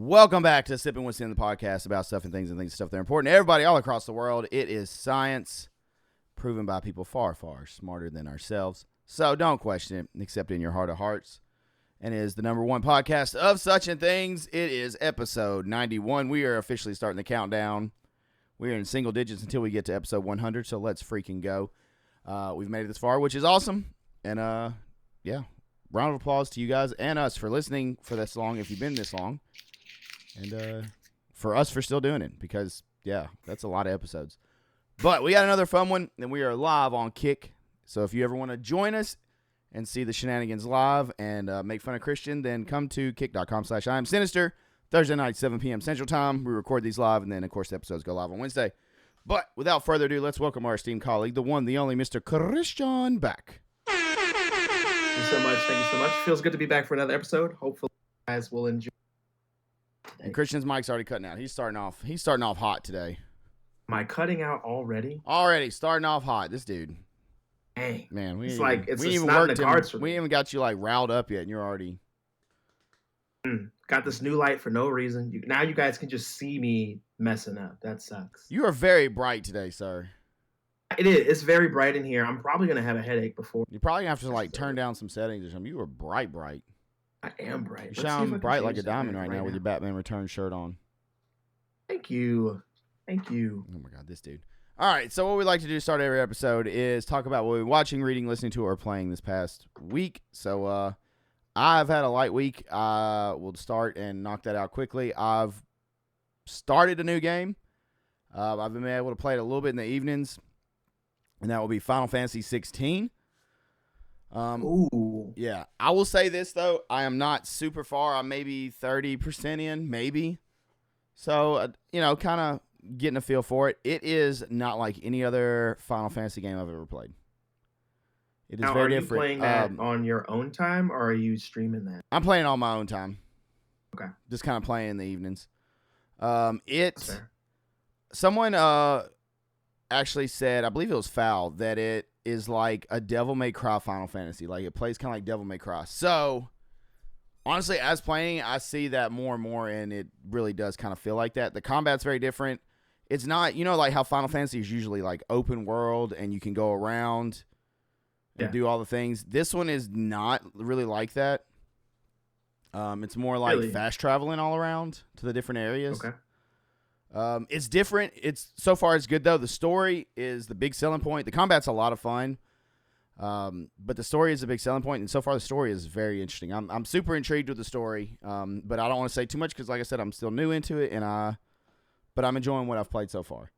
Welcome back to Sippin With Sin, the podcast about stuff and things stuff that are important to everybody all across the world. It is science proven by people far, far smarter than ourselves. So don't question it, except in your heart of hearts. And it is the number one podcast of such and things. It is episode 91. We are officially starting the countdown. We are in single digits until we get to episode 100, so let's freaking go. We've made it this far, which is awesome. And, yeah, round of applause to you guys and us for listening for this long, if you've been this long. And for us for still doing it, because, yeah, that's a lot of episodes. But we got another fun one, and we are live on Kick. So if you ever want to join us and see the shenanigans live and make fun of Christian, then come to kick.com/IamSinister. Thursday night, 7 p.m. Central Time. We record these live, and then, of course, the episodes go live on Wednesday. But without further ado, let's welcome our esteemed colleague, the one, the only, Mr. Christian, back. Thank you so much. Thank you so much. Feels good to be back for another episode. Hopefully, you guys will enjoy. And Christian's mic's already cutting out. He's starting off hot today. Am I cutting out already? Already starting off hot. This dude. Dang. Man, we it's ain't like even, it's we ain't even not in worked the him. cards for We me. ain't even got you like riled up yet, and you're already. Got this new light for no reason. Now you guys can just see me messing up. That sucks. You are very bright today, sir. It is. It's very bright in here. I'm probably gonna have a headache before. You're probably gonna have to like turn down some settings or something. You are bright. I am bright. You Let's see if I sound can bright like change a diamond that right now with your Batman Returns shirt on. Thank you. Thank you. Oh my God, this dude. All right, so what we like to do to start every episode is talk about what we've been watching, reading, listening to, or playing this past week. So I've had a light week. We'll start and knock that out quickly. I've started a new game. I've been able to play it a little bit in the evenings, and that will be Final Fantasy 16. Ooh. Yeah, I will say this, though. I am not super far. I'm maybe 30% in, maybe. So, kind of getting a feel for it. It is not like any other Final Fantasy game I've ever played. It is Now, very are you different. playing that on your own time, or are you streaming that? I'm playing on my own time. Okay. Just kind of playing in the evenings. That's fair. Someone actually said, I believe it was Foul, that it is like a Devil May Cry Final Fantasy. Like, it plays kind of like Devil May Cry. So, honestly, as playing, I see that more and more, and it really does kind of feel like that. The combat's very different. It's not, like how Final Fantasy is usually like open world, and you can go around and do all the things. This one is not really like that. It's more like fast traveling all around to the different areas. Okay. It's different. So far it's good though. The story is the big selling point. The combat's a lot of fun. But the story is a big selling point, and so far the story is very interesting. I'm super intrigued with the story. But I don't want to say too much because, like I said, I'm still new into it, but I'm enjoying what I've played so far.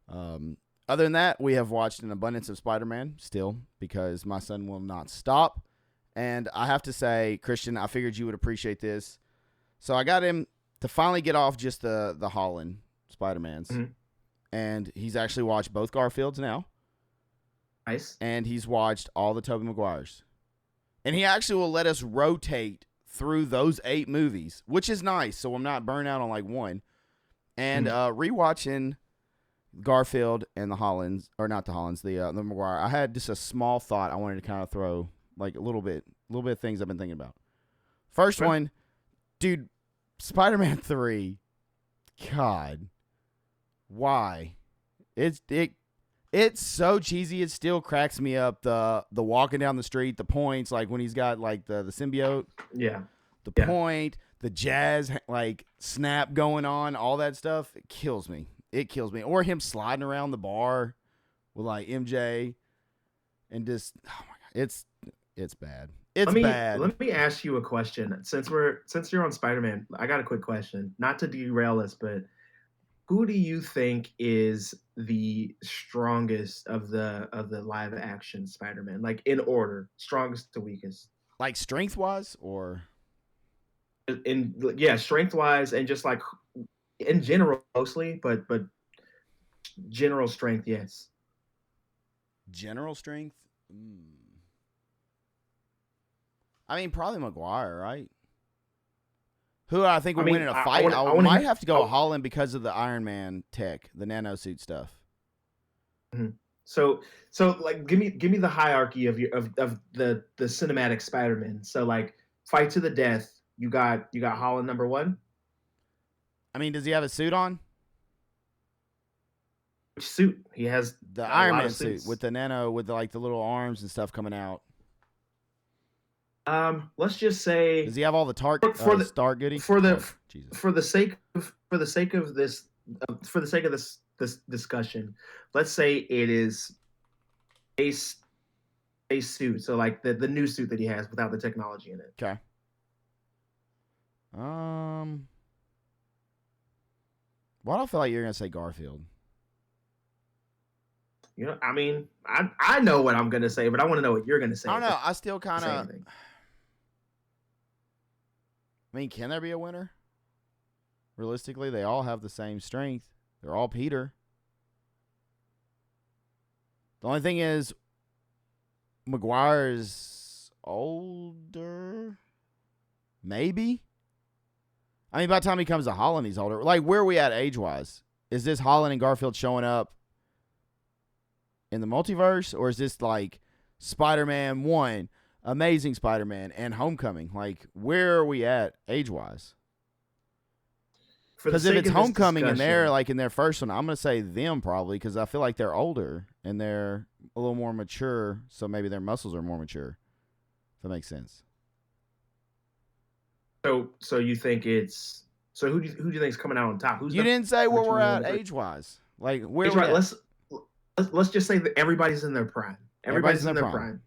Other than that, we have watched an abundance of Spider-Man still because my son will not stop. And I have to say, Christian, I figured you would appreciate this. So I got him to finally get off just the Holland Spider-Mans. Mm-hmm. And he's actually watched both Garfields now. Nice. And he's watched all the Tobey Maguires. And he actually will let us rotate through those 8 movies, which is nice. So I'm not burnt out on like one. And rewatching Garfield and the Hollands, or not the Hollands, the Maguire, I had just a small thought I wanted to kind of throw, like a little bit of things I've been thinking about. First one, dude, Spider-Man 3, God, why? It's so cheesy. It still cracks me up. The walking down the street, the points, like when he's got like the symbiote. Yeah. The point, the jazz like snap going on, all that stuff. It kills me. Or him sliding around the bar with like MJ, and just it's bad. Bad. Let me ask you a question. Since you're on Spider-Man, I got a quick question. Not to derail us, but who do you think is the strongest of the live action Spider-Man? Like in order, strongest to weakest. Like strength wise, or strength wise, and just like in general mostly, but general strength, yes. General strength. I mean, probably Maguire, right? Who I think will win in a fight. I might have to go Holland because of the Iron Man tech, the nanosuit stuff. Mm-hmm. So like give me the hierarchy of the cinematic Spider-Man. So like fight to the death, you got Holland number 1. I mean, does he have a suit on? Which suit? He has The a Iron lot Man of suit suits. with the nano, with the little arms and stuff coming out. Let's just Does say he have all the for the Stark goodies? for the Tark, Jesus. for the sake of this this discussion, let's say it is a suit. So like the new suit that he has without the technology in it. Okay. Why do I feel like you're gonna say Garfield? You know, I mean, I know what I'm gonna say, but I want to know what you're gonna say. I don't know. I still kind Say of. anything. I mean, can there be a winner? Realistically, they all have the same strength. They're all Peter. The only thing is, McGuire's older. Maybe. I mean, by the time he comes to Holland, he's older. Like, where are we at age-wise? Is this Holland and Garfield showing up in the multiverse? Or is this like Spider-Man 1, Amazing Spider-Man, and Homecoming? Like, where are we at age-wise? Because if it's Homecoming and they're like in their first one, I'm going to say them probably because I feel like they're older and they're a little more mature. So maybe their muscles are more mature. If that makes sense. So you think it's who do you think is coming out on top? Who's you didn't say where we're at age age-wise. Like where age we at? Let's just say that everybody's in their prime. Everybody's in their prime.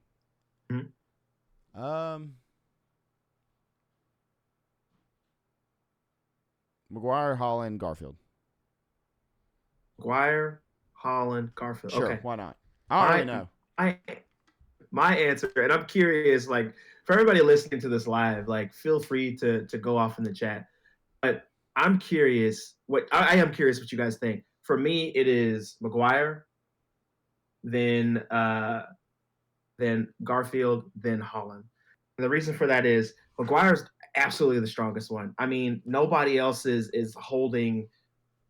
Mm-hmm. McGuire, Holland, Garfield. McGuire, Holland, Garfield. Sure, okay. Why not? I don't really know. My answer, and I'm curious, like for everybody listening to this live, like feel free to go off in the chat. But I'm curious I am curious what you guys think. For me, it is McGuire, then Garfield, then Holland. And the reason for that is McGuire's absolutely the strongest one. I mean, nobody else is holding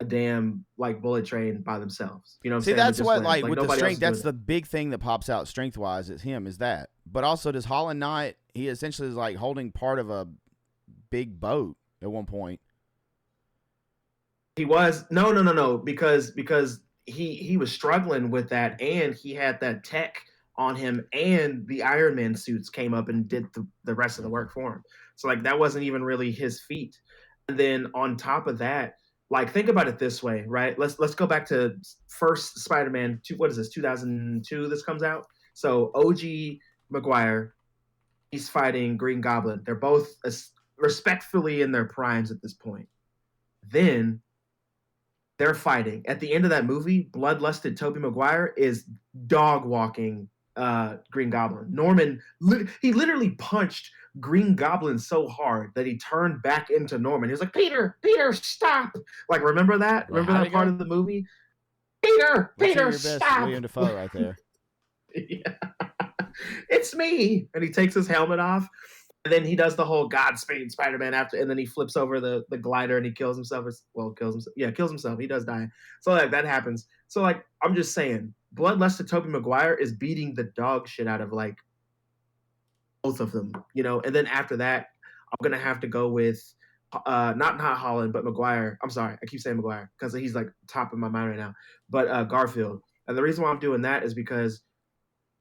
a damn like bullet train by themselves. You know what I'm saying? That's what like with the strength. That's the that. big thing that pops out strength wise. Is him. Is that? But also, does Holland not? He essentially is like holding part of a big boat at one point. He was no because he was struggling with that, and he had that tech on him, and the Iron Man suits came up and did the rest of the work for him. So like that wasn't even really his feat. And then on top of that, like think about it this way, right? Let's go back to first Spider-Man. What is this? 2002. This comes out. So OG McGuire, he's fighting Green Goblin. They're both respectfully in their primes at this point. Then they're fighting. At the end of that movie, bloodlusted Tobey Maguire is dog walking Green Goblin. Norman, he literally punched Green Goblin so hard that he turned back into Norman. He was like, Peter, stop. Like, remember that? Remember that part of the movie? Peter, stop. William Dafoe right there. Yeah. It's me. And he takes his helmet off. And then he does the whole Godspeed Spider-Man after, and then he flips over the glider and he kills himself. Kills himself. Yeah, kills himself. He does die. So like that happens. So like I'm just saying, bloodlusted Tobey Maguire is beating the dog shit out of like both of them, you know. And then after that, I'm gonna have to go with not Holland, but Maguire. I'm sorry, I keep saying Maguire because he's like top of my mind right now. But Garfield. And the reason why I'm doing that is because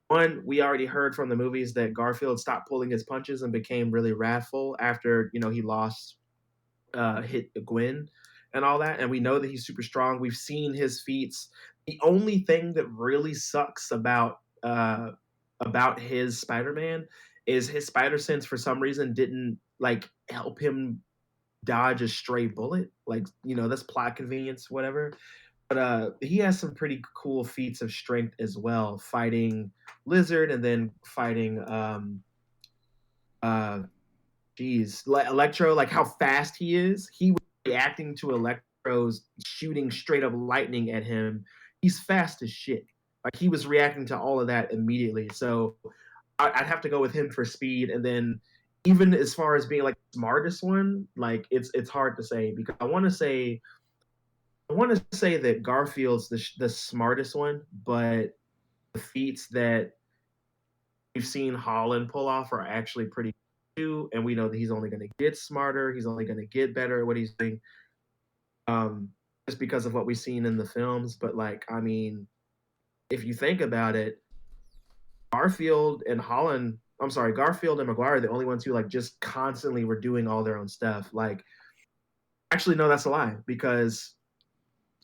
one, we already heard from the movies that Garfield stopped pulling his punches and became really wrathful after, you know, he lost hit Gwen and all that. And we know that he's super strong. We've seen his feats. The only thing that really sucks about his Spider-Man is his spider sense for some reason didn't like help him dodge a stray bullet. Like, you know, that's plot convenience, whatever. But he has some pretty cool feats of strength as well, fighting Lizard and then fighting Electro, like how fast he is. He was reacting to Electro's shooting straight up lightning at him. He's fast as shit. Like he was reacting to all of that immediately. So I'd have to go with him for speed. And then even as far as being like the smartest one, like it's hard to say because I want to say that Garfield's the smartest one, but the feats that we've seen Holland pull off are actually pretty good too, and we know that he's only going to get smarter. He's only going to get better at what he's doing. um, just because of what we've seen in the films. But like, I mean, if you think about it, Garfield and Holland, I'm sorry, Garfield and Maguire are the only ones who like just constantly were doing all their own stuff. Like, actually, no, that's a lie because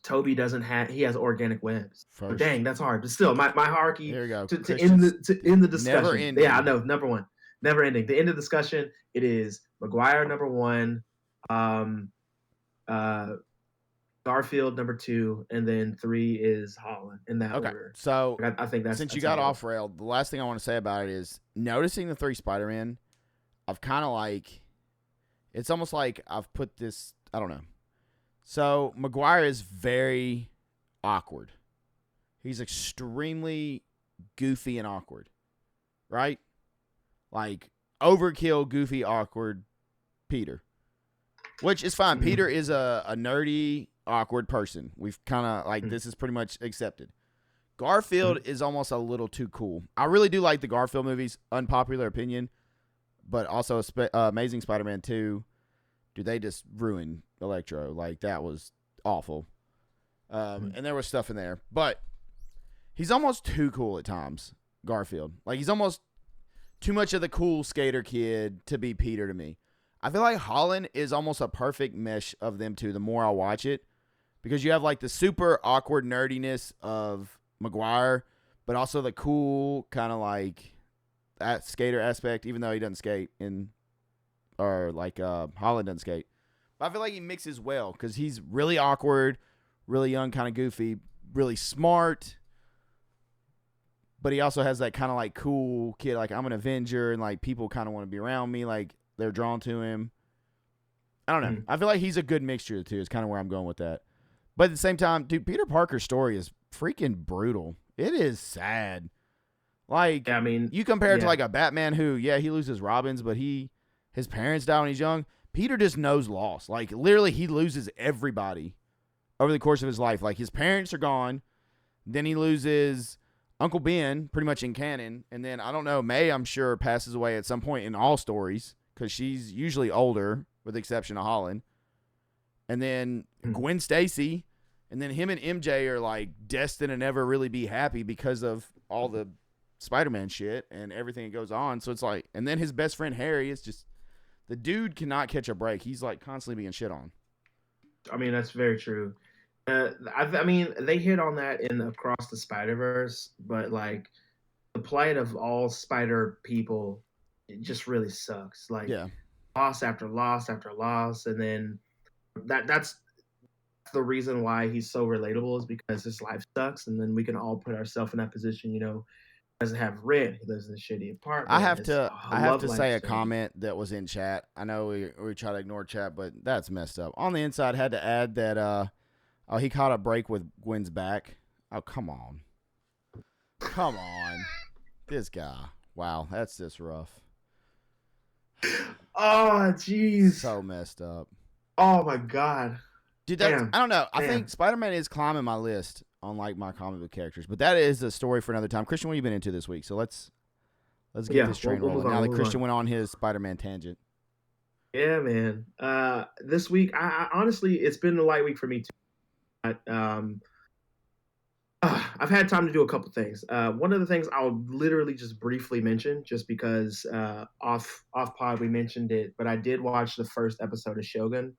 Toby doesn't have he has organic webs. Oh, First, dang, that's hard. But still, my hierarchy here we go. to Christian's end the never discussion. Yeah, I ending. know. Number one, never ending. The end of the discussion. It is Maguire number one, um, uh, Garfield number two, and then three is Holland in that Okay, order. so I think since you that's how got it off goes. rail, the last thing I want to say about it is noticing the three Spider-Man. I've kind of like, it's almost like I've put this, I don't know. So Maguire is very awkward. He's extremely goofy and awkward, right? Like overkill, goofy, awkward Peter, which is fine. Mhm. Peter is a nerdy, awkward person. We've kind of like, this is pretty much accepted. Garfield Mhm. is almost a little too cool. I really do like the Garfield movies, unpopular opinion, but also Amazing Spider-Man 2. Dude, they just ruined Electro. Like, that was awful. Mhm. And there was stuff in there. But he's almost too cool at times, Garfield. Like, he's almost too much of the cool skater kid to be Peter to me. I feel like Holland is almost a perfect mesh of them two the more I watch it. Because you have, like, the super awkward nerdiness of Maguire, but also the cool kind of, like, that skater aspect, even though he doesn't skate in, or, like, Holland doesn't skate. But I feel like he mixes well because he's really awkward, really young, kind of goofy, really smart, but he also has that kind of like cool kid, like I'm an Avenger, and like people kind of want to be around me, like they're drawn to him. I don't know. Mhm. I feel like he's a good mixture of the two. Is kind of where I'm going with that. But at the same time, dude, Peter Parker's story is freaking brutal. It is sad. Like Yeah, I mean, you compare it to yeah. like a Batman who, yeah, he loses Robins, but his parents die when he's young. Peter just knows loss. Like literally, he loses everybody over the course of his life. Like his parents are gone, then he loses Uncle Ben, pretty much in canon, and then I don't know, May I'm sure passes away at some point in all stories because she's usually older, with the exception of Holland. And then Mhm. Gwen Stacy, and then him and MJ are like destined to never really be happy because of all the Spider-Man shit and everything that goes on. So it's like, and then his best friend Harry is just the dude cannot catch a break. He's like constantly being shit on. I mean, that's very true. I mean, they hit on that in Across the Spider Verse, but like the plight of all Spider people, it just really sucks. Like Yeah, loss after loss after loss, and then that's the reason why he's so relatable is because his life sucks, and then we can all put ourselves in that position. You know, doesn't have rent, he lives in a shitty apartment, his I have love to life say a stinks. comment that was in chat. I know we try to ignore chat, but that's messed up. On the inside, had to add that oh, he caught a break with Gwen's back. Oh, come on, this guy. Wow, that's just rough. Oh, jeez. So messed up. Oh my god. Dude, that's Damn. I don't know. I think Damn. Spider-Man is climbing my list on like my comic book characters, but that is a story for another time. Christian, what have you been into this week? So let's get Yeah, this train we'll move rolling. on. Now that We'll move Christian on. went on his Spider-Man tangent. Yeah, man. This week, I honestly, it's been a light week for me too. I've had time to do a couple things. One of the things I'll literally just briefly mention, just because off pod we mentioned it, but I did watch the first episode of Shogun.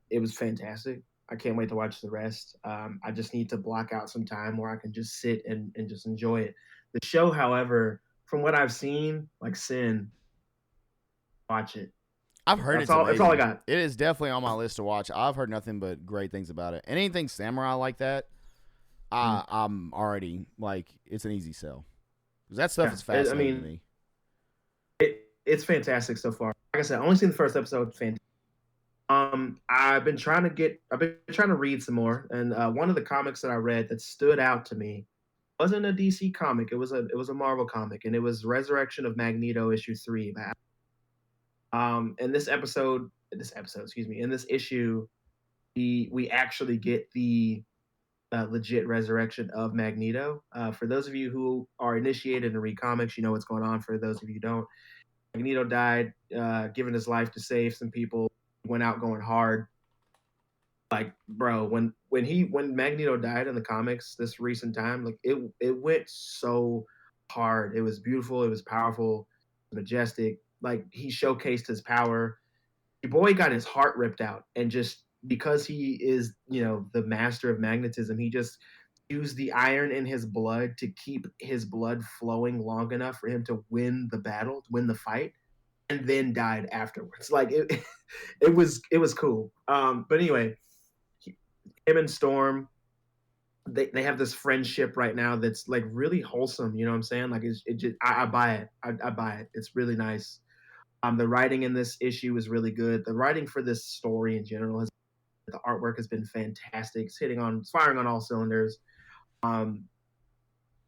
It was fantastic. I can't wait to watch the rest. I just need to block out some time where I can just sit and just enjoy it. The show, however, from what I've seen, like Sin, watch it. I've heard That's it's all. That's all I amazing. got. It is definitely on my list to watch. I've heard nothing but great things about it. And anything samurai like that, Mm. I'm already like it's an easy sell because that stuff Yeah, is I fascinating to mean, me. it's fantastic so far. Like I said, I only seen the first episode. Fantastic. I've been trying to read some more, and one of the comics that I read that stood out to me wasn't a DC comic. It was a Marvel comic, and it was Resurrection of Magneto issue 3. In this episode, excuse me, in this issue, we actually get the legit resurrection of Magneto. For those of you who are initiated and read comics, you know what's going on. For those of you who don't, Magneto died, giving his life to save some people. Went out going hard. Like, bro, when Magneto died in the comics this recent time, like it went so hard. It was beautiful, it was powerful, majestic. Like he showcased his power. Your boy got his heart ripped out, and just because he is, the master of magnetism, he just used the iron in his blood to keep his blood flowing long enough for him to win the battle, win the fight, and then died afterwards. Like it, it was cool. But anyway, him and Storm, they have this friendship right now that's like really wholesome. You know what I'm saying? Like it just I buy it. I buy it. It's really nice. The writing in this issue is really good. The writing for this story in general has the artwork has been fantastic. It's firing on all cylinders. Um,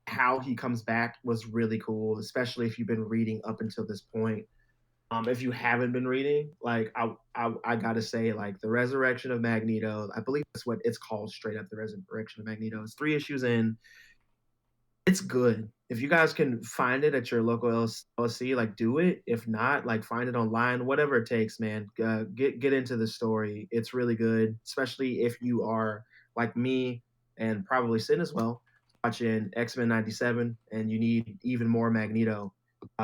how he comes back was really cool, especially if you've been reading up until this point. If you haven't been reading, like I gotta say, like the Resurrection of Magneto, I believe that's what it's called, straight up, the Resurrection of Magneto. It's 3 issues in. It's good. If you guys can find it at your local LSC, like do it. If not, like find it online, whatever it takes, man. Get into the story. It's really good, especially if you are like me and probably Sin as well, watching X-Men 97, and you need even more Magneto.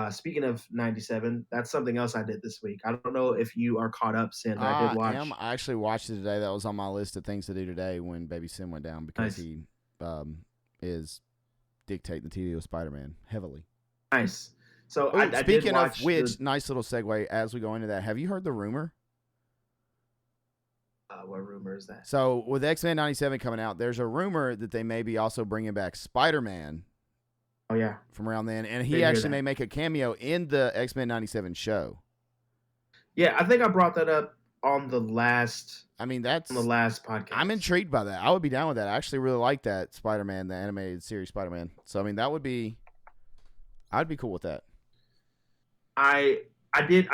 Speaking of 97, that's something else I did this week. I don't know if you are caught up, Sin, but I did watch. I actually watched it today. That was on my list of things to do today when Baby Sim went down because Nice. he is dictating the TV with Spider-Man heavily. Nice. So Ooh, I did speaking watch of which, nice little segue as we go into that. Have you heard the rumor? what rumor is that? So with X-Men 97 coming out, there's a rumor that they may be also bringing back Spider-Man Oh yeah. from around then, and Did he hear actually that. may make a cameo in the X-Men 97 show. Yeah, I think I brought that up on the last I mean, podcast. I'm intrigued by that. I would be down with that. I actually really like that Spider-Man, the animated series Spider-Man. So I mean, I'd be cool with that. I did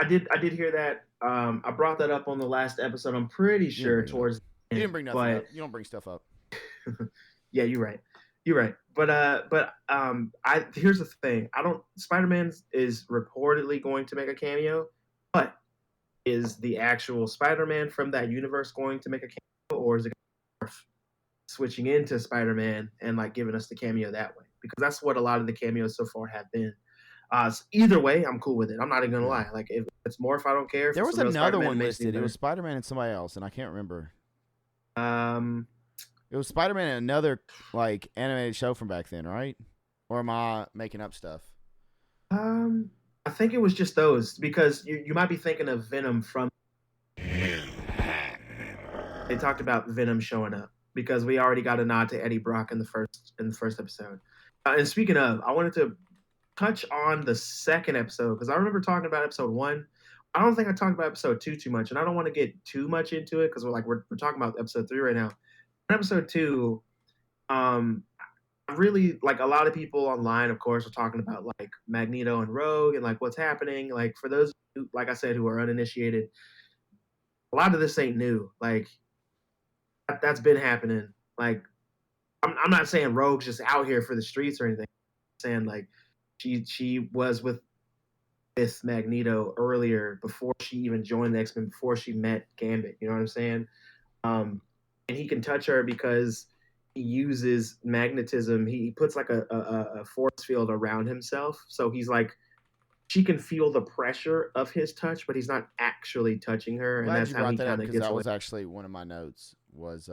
hear that. I brought that up on the last episode. I'm pretty sure towards you didn't bring nothing up. You don't bring stuff up. Yeah, you're right. You're right. But here's the thing. Spider-Man is reportedly going to make a cameo, but is the actual Spider-Man from that universe going to make a cameo, or is it switching into Spider-Man and like giving us the cameo that way? Because that's what a lot of the cameos so far have been. So either way, I'm cool with it. I'm not even gonna lie. Like if it's more, if I don't care. There was another one listed. It was Spider-Man and somebody else, and I can't remember. It was Spider-Man and another like animated show from back then, right? Or am I making up stuff? I think it was just those, because you might be thinking of Venom from. They talked about Venom showing up because we already got a nod to Eddie Brock in the first episode. And speaking of, I wanted to touch on the second episode because I remember talking about episode 1. I don't think I talked about episode 2 too much, and I don't want to get too much into it because we're talking about episode 3 right now. Episode 2, really, like, a lot of people online, of course, are talking about like Magneto and Rogue and like what's happening. Like for those who, like I said, who are uninitiated, a lot of this ain't new. Like that's been happening. Like I'm not saying Rogue's just out here for the streets or anything. I'm saying like she was with Magneto earlier, before she even joined the X-Men, before she met Gambit. You know what I'm saying? And he can touch her because he uses magnetism. He puts like a force field around himself, so he's like, she can feel the pressure of his touch, but he's not actually touching her, and that's how he kind of gets. That was actually one of my notes. Was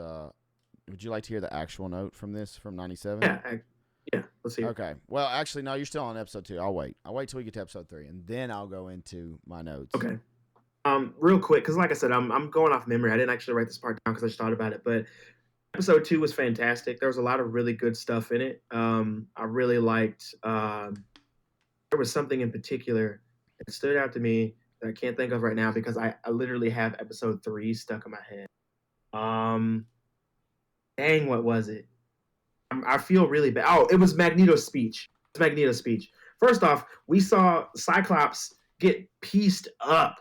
would you like to hear the actual note from this from 97? Yeah, let's see. Okay. Well, actually, no, you're still on episode 2. I'll wait till we get to episode 3, and then I'll go into my notes. Okay. Real quick, because like I said, I'm going off memory. I didn't actually write this part down because I just thought about it. But episode 2 was fantastic. There was a lot of really good stuff in it. I really liked. There was something in particular that stood out to me that I can't think of right now because I literally have episode 3 stuck in my head. Dang, what was it? I feel really bad. Oh, it was Magneto's speech. First off, we saw Cyclops get pieced up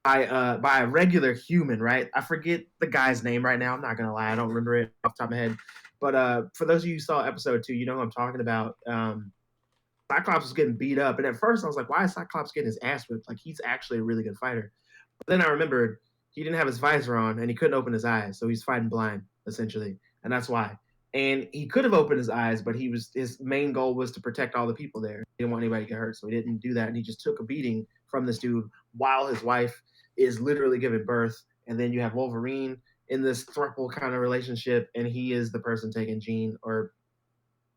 by a regular human, right? I forget the guy's name right now. I'm not gonna lie, I don't remember it off the top of my head. But for those of you who saw episode 2, you know who I'm talking about. Cyclops was getting beat up, and at first I was like, why is Cyclops getting his ass whipped? Like, he's actually a really good fighter. But then I remembered he didn't have his visor on and he couldn't open his eyes, so he's fighting blind essentially, and that's why. And he could have opened his eyes, but his main goal was to protect all the people there. He didn't want anybody to get hurt, so he didn't do that, and he just took a beating from this dude while his wife is literally giving birth. And then you have Wolverine in this throuple kind of relationship, and he is the person taking Jean, or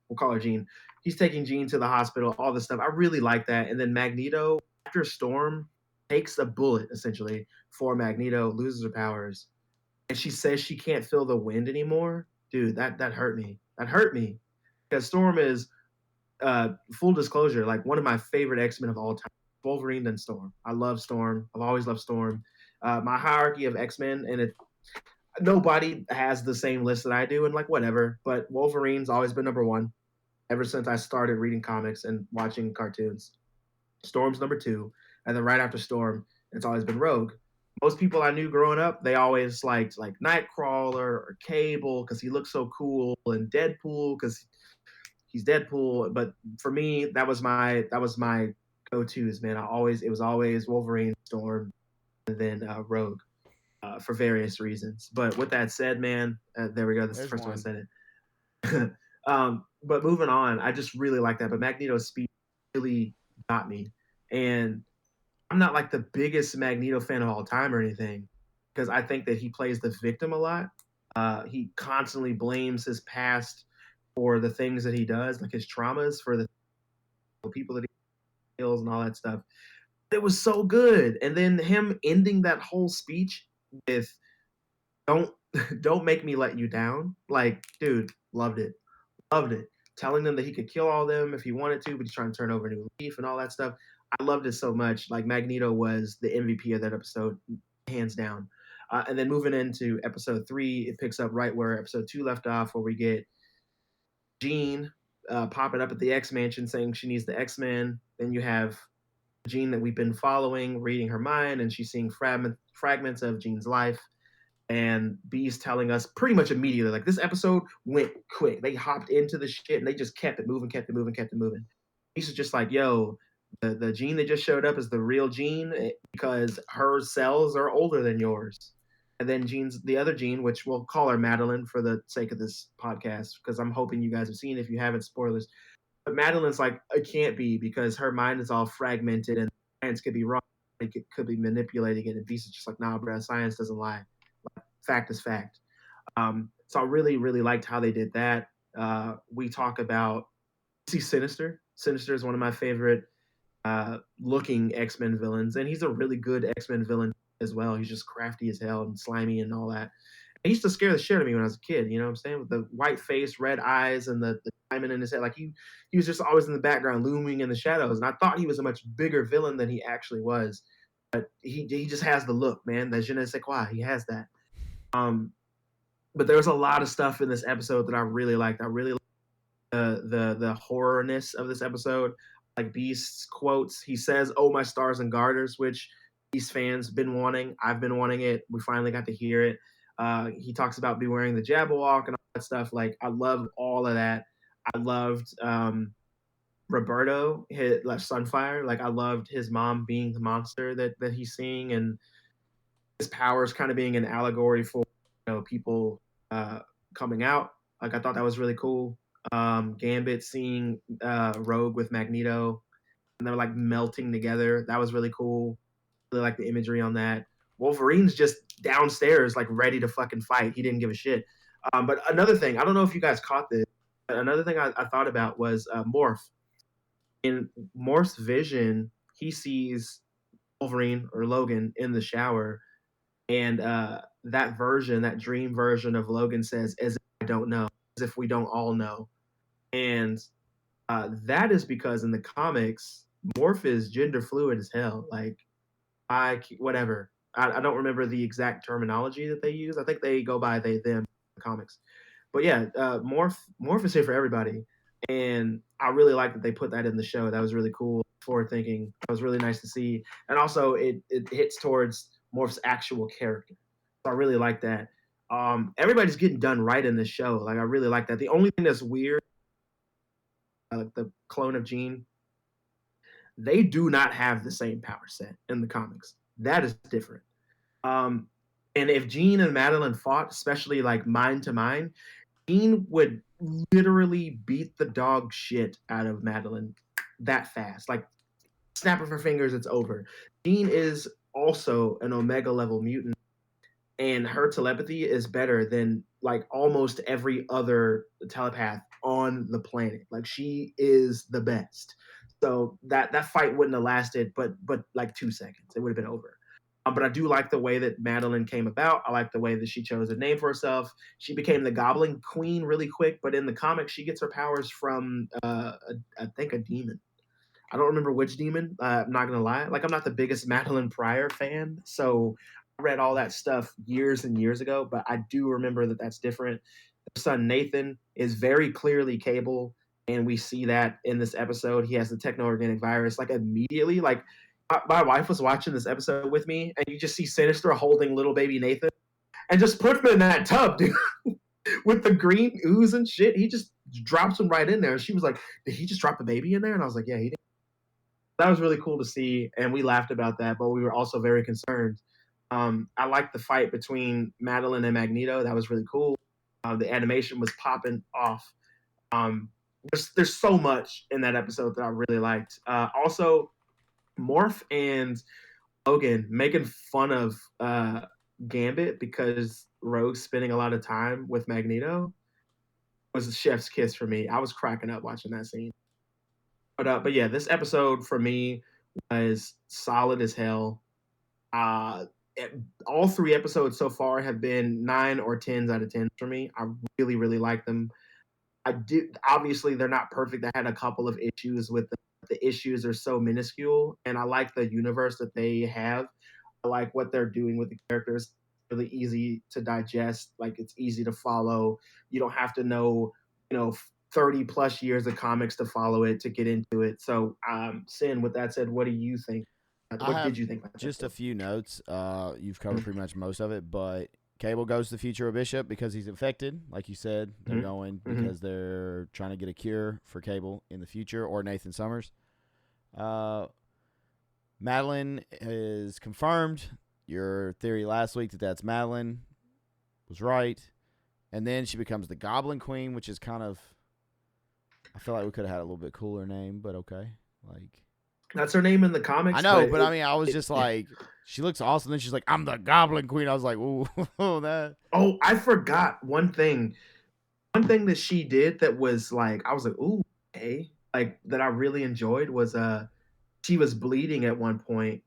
we'll call her Jean. He's taking Jean to the hospital, all this stuff. I really like that. And then Magneto, after Storm takes a bullet essentially for Magneto, loses her powers, and she says she can't feel the wind anymore. Dude, that hurt me. That hurt me because Storm is, full disclosure, like one of my favorite X-Men of all time. Wolverine then Storm. I love Storm. I've always loved Storm. My hierarchy of X-Men, and nobody has the same list that I do, and like whatever. But Wolverine's always been number one ever since I started reading comics and watching cartoons. Storm's number two, and then right after Storm, it's always been Rogue. Most people I knew growing up, they always liked like Nightcrawler or Cable because he looks so cool, and Deadpool because he's Deadpool. But for me, that was my go-tos, man. It was always Wolverine, Storm, and then Rogue, for various reasons. But with that said, man, there we go. That's the first time I said it. But moving on, I just really like that. But Magneto's speech really got me, and I'm not like the biggest Magneto fan of all time or anything, because I think that he plays the victim a lot. He constantly blames his past for the things that he does, like his traumas, for the people that he kills and all that stuff. It was so good, and then him ending that whole speech with "Don't don't make me let you down." Like, dude, loved it, loved it. Telling them that he could kill all of them if he wanted to, but he's trying to turn over a new leaf and all that stuff. I loved it so much. Like Magneto was the MVP of that episode, hands down. And then moving into episode 3, it picks up right where episode 2 left off, where we get Jean popping up at the X Mansion saying she needs the X-Men. Then you have Jean that we've been following, reading her mind, and she's seeing fragments of Jean's life. And B's telling us pretty much immediately, like, this episode went quick. They hopped into the shit and they just kept it moving, kept it moving, kept it moving. He's just like, yo, the Jean that just showed up is the real Jean because her cells are older than yours. And then the other Jean, which we'll call her Madeline for the sake of this podcast, because I'm hoping you guys have seen it. If you haven't, spoilers. But Madeline's like, it can't be because her mind is all fragmented and science could be wrong. It could be manipulating it. And Beast is just like, nah, bro, science doesn't lie. Fact is fact. So I really, really liked how they did that. We talk about Sinister. Sinister is one of my favorite looking X-Men villains, and he's a really good X-Men villain as well. He's just crafty as hell and slimy and all that. He used to scare the shit out of me when I was a kid, you know what I'm saying? With the white face, red eyes, and the diamond in his head. Like he was just always in the background, looming in the shadows. And I thought he was a much bigger villain than he actually was. But he just has the look, man. The je ne sais quoi. He has that. But there was a lot of stuff in this episode that I really liked. I really liked the horrorness of this episode. Like Beast's quotes, he says, "Oh, my stars and garters," which Beast fans been wanting. I've been wanting it. We finally got to hear it. He talks about be wearing the Jabberwock and all that stuff. Like, I love all of that. I loved Roberto, his like Sunfire. Like, I loved his mom being the monster that he's seeing, and his powers kind of being an allegory for, people coming out. Like, I thought that was really cool. Gambit seeing Rogue with Magneto, and they're like melting together. That was really cool. Really like the imagery on that. Wolverine's just downstairs, like ready to fucking fight. He didn't give a shit. But another thing, I don't know if you guys caught this. But another thing I thought about was Morph. In Morph's vision, he sees Wolverine or Logan in the shower, and that dream version of Logan says, "As if I don't know, as if we don't all know." And that is because in the comics, Morph is gender fluid as hell. Like, whatever. I don't remember the exact terminology that they use. I think they go by they them in the comics. But yeah, Morph is here for everybody, and I really like that they put that in the show. That was really cool, forward thinking. That was really nice to see, and also it hits towards Morph's actual character. So I really like that. Everybody's getting done right in this show. Like, I really like that. The only thing that's weird, the clone of Jean, they do not have the same power set in the comics. That is different. And if Jean and Madeline fought, especially like mind to mind, Jean would literally beat the dog shit out of Madeline that fast. Like snap of her fingers, it's over. Jean is also an Omega level mutant, and her telepathy is better than like almost every other telepath on the planet. Like she is the best. So that fight wouldn't have lasted, but like 2 seconds, it would have been over. But I do like the way that Madeline came about. I like the way that she chose a name for herself. She became the Goblin Queen really quick, but in the comics, she gets her powers from I think a demon. I don't remember which demon. I'm not gonna lie. Like I'm not the biggest Madeline Pryor fan, so I read all that stuff years and years ago. But I do remember that that's different. Their son Nathan is very clearly Cable, and we see that in this episode. He has the techno-organic virus like immediately. Like my wife was watching this episode with me, and you just see Sinister holding little baby Nathan and just put him in that tub, dude. With the green ooze and shit, he just drops him right in there. And she was like, "Did he just drop the baby in there?" And I was like, "Yeah, he did." That was really cool to see, and we laughed about that, but we were also very concerned. I liked the fight between Madeline and Magneto. That was really cool. The animation was popping off. Um, there's so much in that episode that I really liked. Also, Morph and Logan making fun of Gambit because Rogue's spending a lot of time with Magneto was a chef's kiss for me. I was cracking up watching that scene. But yeah, this episode for me was solid as hell. Uh, all 3 episodes so far have been 9 or 10s out of 10 for me. I really, really like them. I did obviously they're not perfect. I had a couple of issues with them. The issues are so minuscule, and I like the universe that they have. I like what they're doing with the characters. Really easy to digest. Like it's easy to follow. You don't have to know, 30 plus years of comics to follow it to get into it. So, Sin, with that said, what do you think? I What have did you think about that just a episode? few notes. You've covered pretty much most of it, but Cable goes to the future of Bishop because he's infected. Like you said, they're Mm-hmm. going Mm-hmm. because they're trying to get a cure for Cable in the future, or Nathan Summers. Uh, Madeline is confirmed. Your theory last week that that's Madeline was right. And then she becomes the Goblin Queen, which is kind of. I feel like we could have had a little bit cooler name, but okay. Like. That's her name in the I comics, know, but but I mean, I was just yeah. like, she looks awesome. Then she's like, I'm the Goblin Queen. I was like, ooh, that. Oh, I forgot one thing. One thing that she did that was like, I was like, ooh, okay, like that I really enjoyed was she was bleeding at one point,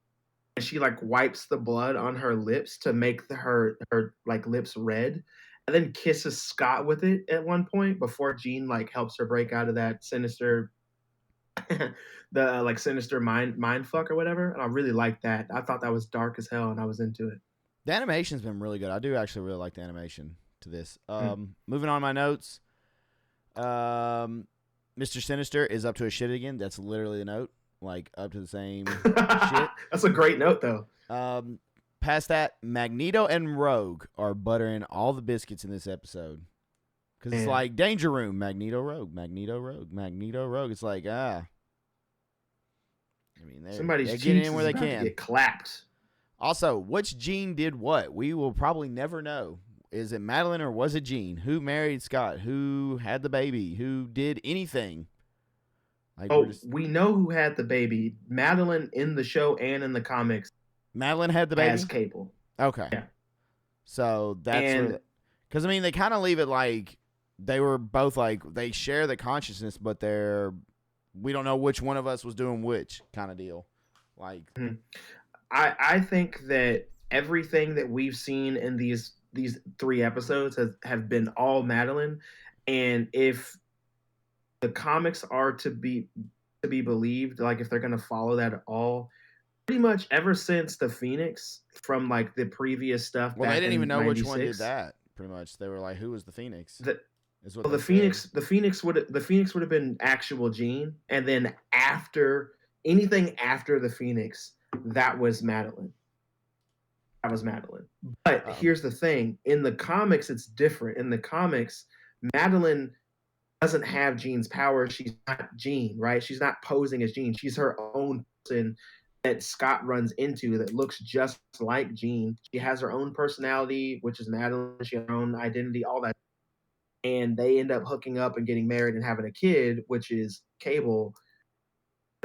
and she like wipes the blood on her lips to make her like lips red, and then kisses Scott with it at one point before Jean like helps her break out of that sinister the like sinister mind fuck or whatever. And I really liked that. I thought that was dark as hell, and I was into it. The animation's been really good. I do actually really like the animation to this. Mm. Moving on my notes. Mr. Sinister is up to his shit again. That's literally the note. Like, up to the same shit. That's a great note, though. Past that, Magneto and Rogue are buttering all the biscuits in this episode. Because it's like Danger Room, Magneto, Rogue, Magneto, Rogue, Magneto, Rogue. It's like, I mean, Somebody's they're getting cheeks in where is they about to can. get clapped. Also, which Jean did what? We will probably never know. Is it Madeline or was it Jean? Who married Scott? Who had the baby? Who did anything? Like we know who had the baby. Madeline in the show and in the comics Madeline had the has baby? Cable. Okay. Yeah. So that's And where. Because, I mean, they kind of leave it like they were both like, they share the consciousness, but we don't know which one of us was doing which kind of deal. Like, I think that everything that we've seen in these 3 episodes have been all Madeline. And if the comics are to be believed, like if they're gonna follow that at all, pretty much ever since the Phoenix from like the previous stuff well, they back didn't even in know which one did 96. that. Pretty much, they were like, "Who was the Phoenix?" The, Is what well, they said. The Phoenix would have been actual Jean, and then after anything after the Phoenix, that was Madeline. That was Madeline. But here's the thing: in the comics, it's different. In the comics, Madeline doesn't have Jean's power. She's not Jean, right? She's not posing as Jean. She's her own person that Scott runs into that looks just like Jean. She has her own personality, which is Madeline. She has her own identity, all that. And they end up hooking up and getting married and having a kid, which is Cable.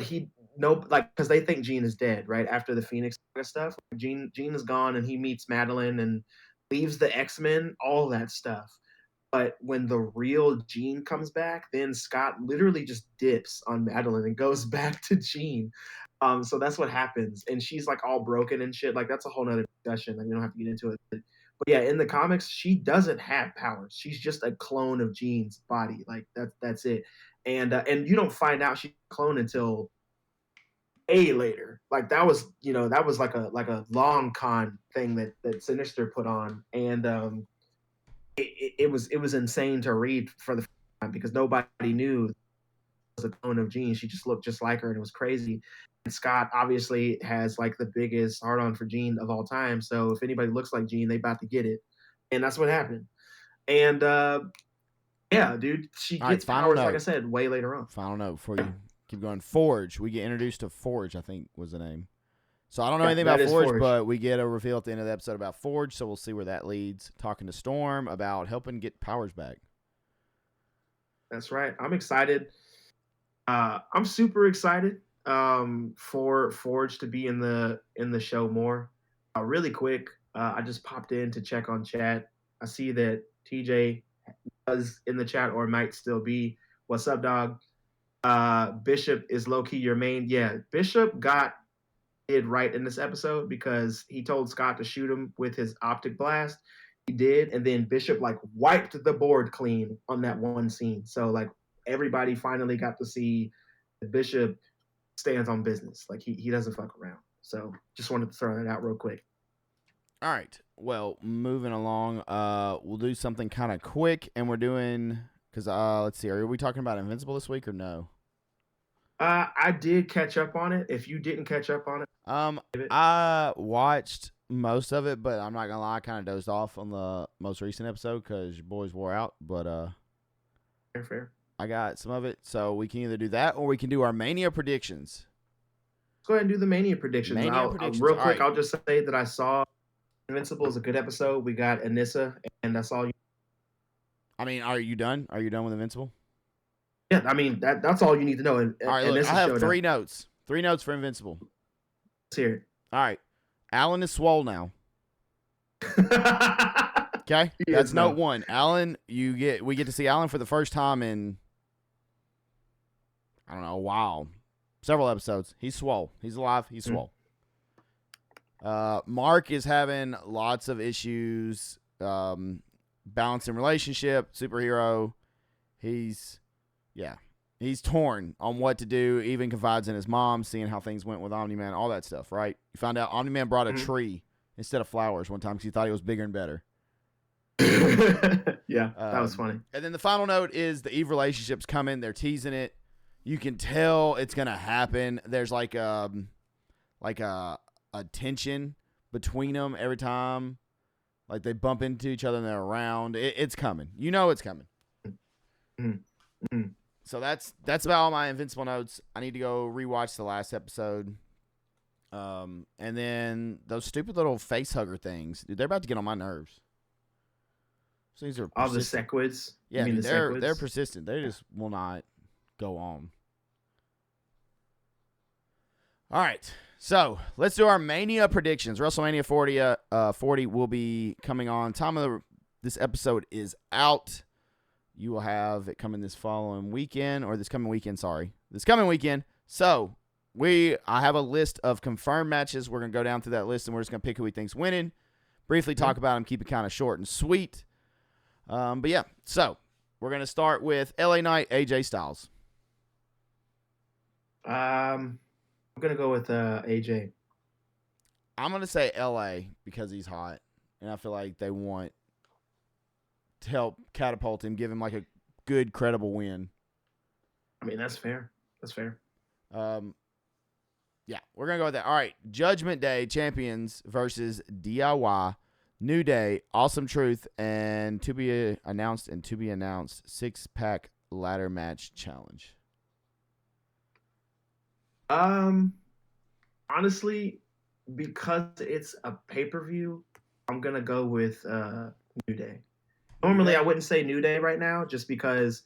He no like because they think Jean is dead, right? After the Phoenix stuff. Jean is gone and he meets Madeline and leaves the X-Men, all that stuff. But when the real Jean comes back, then Scott literally just dips on Madeline and goes back to Jean. So that's what happens. And she's like all broken and shit. Like that's a whole nother discussion. Like, we don't have to get into it. But yeah, in the comics, she doesn't have powers. She's just a clone of Jean's body. Like that's it. And you don't find out she's a clone until later. Like that was like a long con thing that Sinister put on. And it was insane to read for the first time because nobody knew it was a clone of Jean. She just looked just like her, and it was crazy. And Scott obviously has like the biggest hard on for Jean of all time. So if anybody looks like Jean, they about to get it, and that's what happened. And yeah, dude, she All right, gets final powers note. like I said way later on. Final note before you keep going. Forge. We get introduced to Forge, I think was the name. So I don't know anything about Forge, but we get a reveal at the end of the episode about Forge, so we'll see where that leads. Talking to Storm about helping get powers back. That's right. I'm excited. I'm super excited for Forge to be in the show more. Really quick, I just popped in to check on chat. I see that TJ was in the chat or might still be. What's up, dog? Bishop is low key your main. Yeah, Bishop got it right in this episode because he told Scott to shoot him with his optic blast. He did, and then Bishop like wiped the board clean on that one scene. So like everybody finally got to see the Bishop stands on business. Like he doesn't fuck around. So just wanted to throw that out real quick. All right. Well, moving along, we'll do something kind of quick, and we're doing because let's see, are we talking about Invincible this week or no? I did catch up on it. If you didn't catch up on it, I watched most of it, but I'm not gonna lie, I kind of dozed off on the most recent episode because your boys wore out. But fair. I got some of it, so we can either do that or we can do our Mania predictions. Let's go ahead and do the Mania predictions. Real quick, right. I'll just say that I saw Invincible is a good episode. We got Anissa, and that's all. I mean, are you done? Are you done with Invincible? Yeah, I mean that's all you need to know. And, all right, look, I have three notes. 3 notes for Invincible. Let's hear it. All right, Alan is swole now. Okay, that's note 1. Alan, we get to see Alan for the first time in I don't know, a while, several episodes. He's swole. He's alive. He's swole. Mark is having lots of issues balancing relationship, superhero. He's torn on what to do, even confides in his mom, seeing how things went with Omni-Man, all that stuff, right? You found out Omni-Man brought a tree instead of flowers one time because he thought he was bigger and better. Yeah, that was funny. And then the final note is the Eve relationship's coming. They're teasing it. You can tell it's going to happen. There's like a tension between them every time. Like they bump into each other and they're around. It's coming. You know it's coming. So that's about all my Invincible notes. I need to go rewatch the last episode. And then those stupid little face hugger things, dude, they're about to get on my nerves. So these are all the sequids. Yeah, dude, they're persistent. They just will not go on. All right, so let's do our Mania predictions. WrestleMania 40 will be coming on. Time of this episode is out. You will have it coming this coming weekend. So I have a list of confirmed matches. We're going to go down through that list, and we're just going to pick who we think's winning. Briefly talk about them, keep it kind of short and sweet. But yeah, so we're going to start with LA Knight, AJ Styles. I'm going to go with AJ. I'm going to say LA because he's hot, and I feel like they want to help catapult him, give him like a good, credible win. I mean, that's fair. Yeah, we're going to go with that. All right, Judgment Day champions versus DIY, New Day, Awesome Truth, and to be announced 6-pack ladder match challenge. Honestly, because it's a pay-per-view, I'm gonna go with New Day. Normally, I wouldn't say New Day right now, just because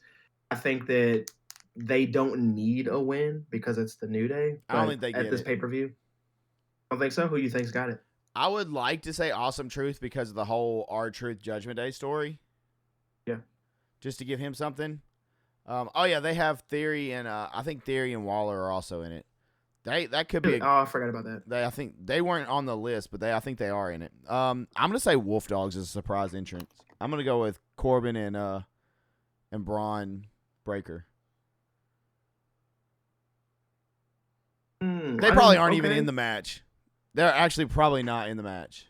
I think that they don't need a win because it's the New Day. I don't But think they at get this it. pay-per-view, I don't think so. Who you think's got it? I would like to say Awesome Truth because of the whole R-Truth Judgment Day story. Yeah. Just to give him something. Oh yeah, they have Theory and I think Theory and Waller are also in it. That could be. Oh, I forgot about that. I think they weren't on the list, but I think they are in it. I'm gonna say Wolf Dogs is a surprise entrance. I'm gonna go with Corbin and Braun Breaker. They probably aren't even in the match. They're actually probably not in the match.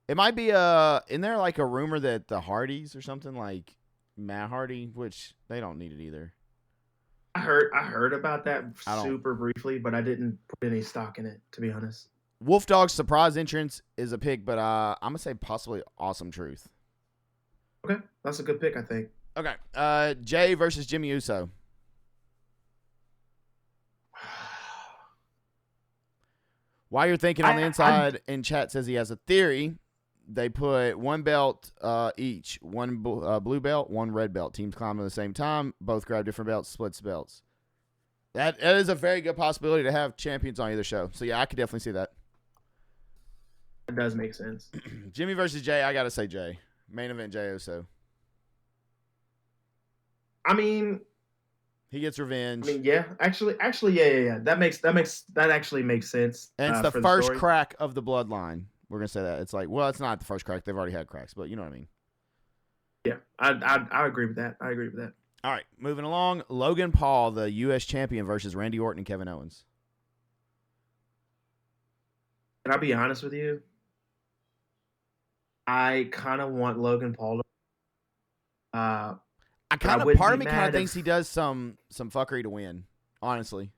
It might be in there like a rumor that the Hardys or something like Matt Hardy, which they don't need it either. I heard about that super briefly, but I didn't put any stock in it, to be honest. Wolf Dog's surprise entrance is a pick, but I'm gonna say possibly Awesome Truth. Okay, that's a good pick, I think. Okay, Jay versus Jimmy Uso. While you're thinking on the inside, in chat says he has a theory. They put one belt each, one blue belt, one red belt. Teams climb at the same time. Both grab different belts, splits belts. That is a very good possibility to have champions on either show. So, yeah, I could definitely see that. That does make sense. Jimmy versus Jay, I got to say Jay. Main event Jay Uso. I mean, he gets revenge. I mean, yeah. Actually, yeah. That actually makes sense. And it's the first crack of the bloodline. We're gonna say that. It's like, well, it's not the first crack. They've already had cracks, but you know what I mean. Yeah, I agree with that. All right, moving along. Logan Paul, the U.S. champion, versus Randy Orton and Kevin Owens. Can I be honest with you? I kind of want Logan Paul to. Part of me kind of thinks he does some fuckery to win. Honestly.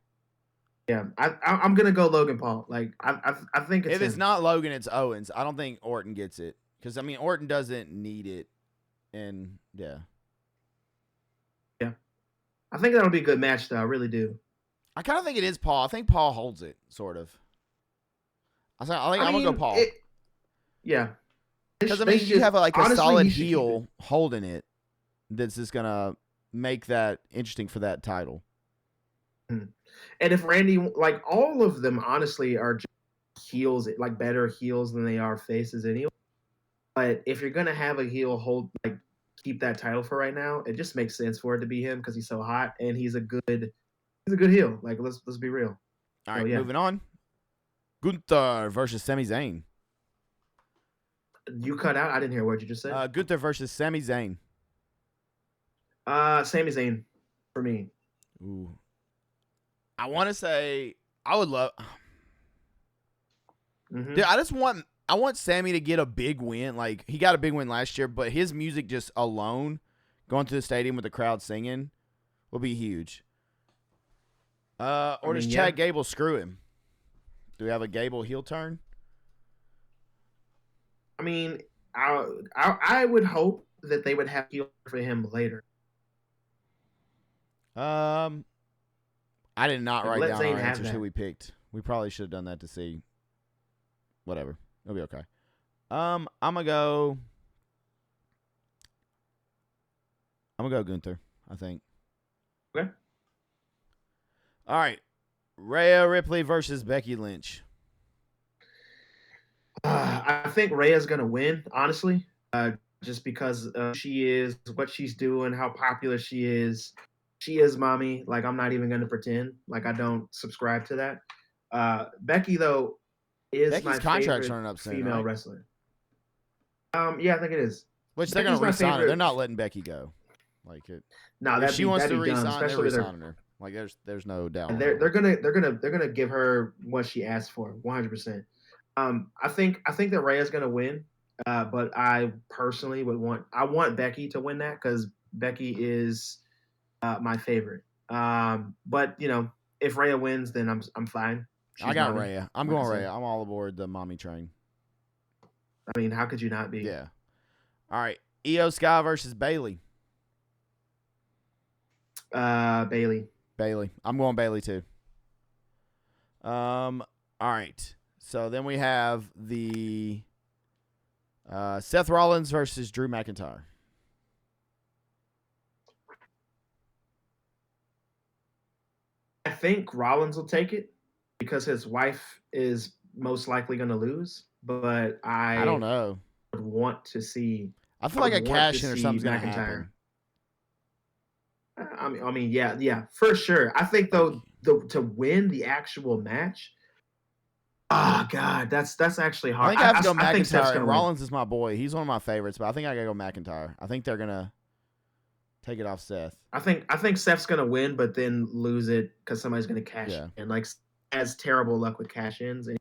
Yeah, I'm gonna go Logan Paul. Like I think it's if it's not Logan, it's Owens. I don't think Orton gets it because I mean Orton doesn't need it, and yeah. I think that'll be a good match, though. I really do. I kind of think it is Paul. I think Paul holds it, sort of. I'm gonna go Paul. Yeah, because I mean you have a solid heel holding it. That's just gonna make that interesting for that title. And if Randy, like all of them, honestly, are just heels, like better heels than they are faces anyway. But if you're gonna have a heel keep that title for right now, it just makes sense for it to be him because he's so hot and he's a good heel. Like let's be real. All right, moving on. Gunther versus Sami Zayn. You cut out. I didn't hear what you just said. Gunther versus Sami Zayn. Sami Zayn for me. Ooh. I want to say I would love. Dude, I want Sammy to get a big win. Like he got a big win last year, but his music just alone, going to the stadium with the crowd singing, will be huge. Or does Chad Gable screw him? Do we have a Gable heel turn? I mean, I would hope that they would have heel for him later. I did not write down our answers who we picked. We probably should have done that to see. Whatever. It'll be okay. I'm gonna go Gunther, I think. Okay. All right. Rhea Ripley versus Becky Lynch. I think Rhea's gonna win, honestly. Just because she is what she's doing, how popular she is. She is mommy. Like I'm not even gonna pretend like I don't subscribe to that. Becky though is Becky's my contract's favorite running up soon, female wrestler. Yeah, I think it is. Which they're gonna re-sign her. They're not letting Becky go. Like it. No, if she wants to re-sign, they're re-signing her. Like there's no doubt. And they're gonna give her what she asked for, 100%. I think that Rhea's gonna win. But I personally want Becky to win that because Becky is my favorite. But you know, if Rhea wins, then I'm fine. I got Rhea. I'm going Rhea. I'm all aboard the mommy train. I mean, how could you not be? Yeah. All right. Io Sky versus Bayley. Bayley. I'm going Bayley too. All right. So then we have the Seth Rollins versus Drew McIntyre. I think Rollins will take it because his wife is most likely going to lose. But I don't know. would want to see. I feel like a cash in or see something's going to McIntyre. happen. I mean, yeah, for sure. I think though, to win the actual match. Oh God, that's actually hard. I think I have to go I think Steph's McIntyre. gonna And win. Rollins is my boy. He's one of my favorites, but I think I gotta go McIntyre. I think they're gonna take it off Seth. I think Steph's gonna win, but then lose it because somebody's gonna cash in. Like, has terrible luck with cash ins. And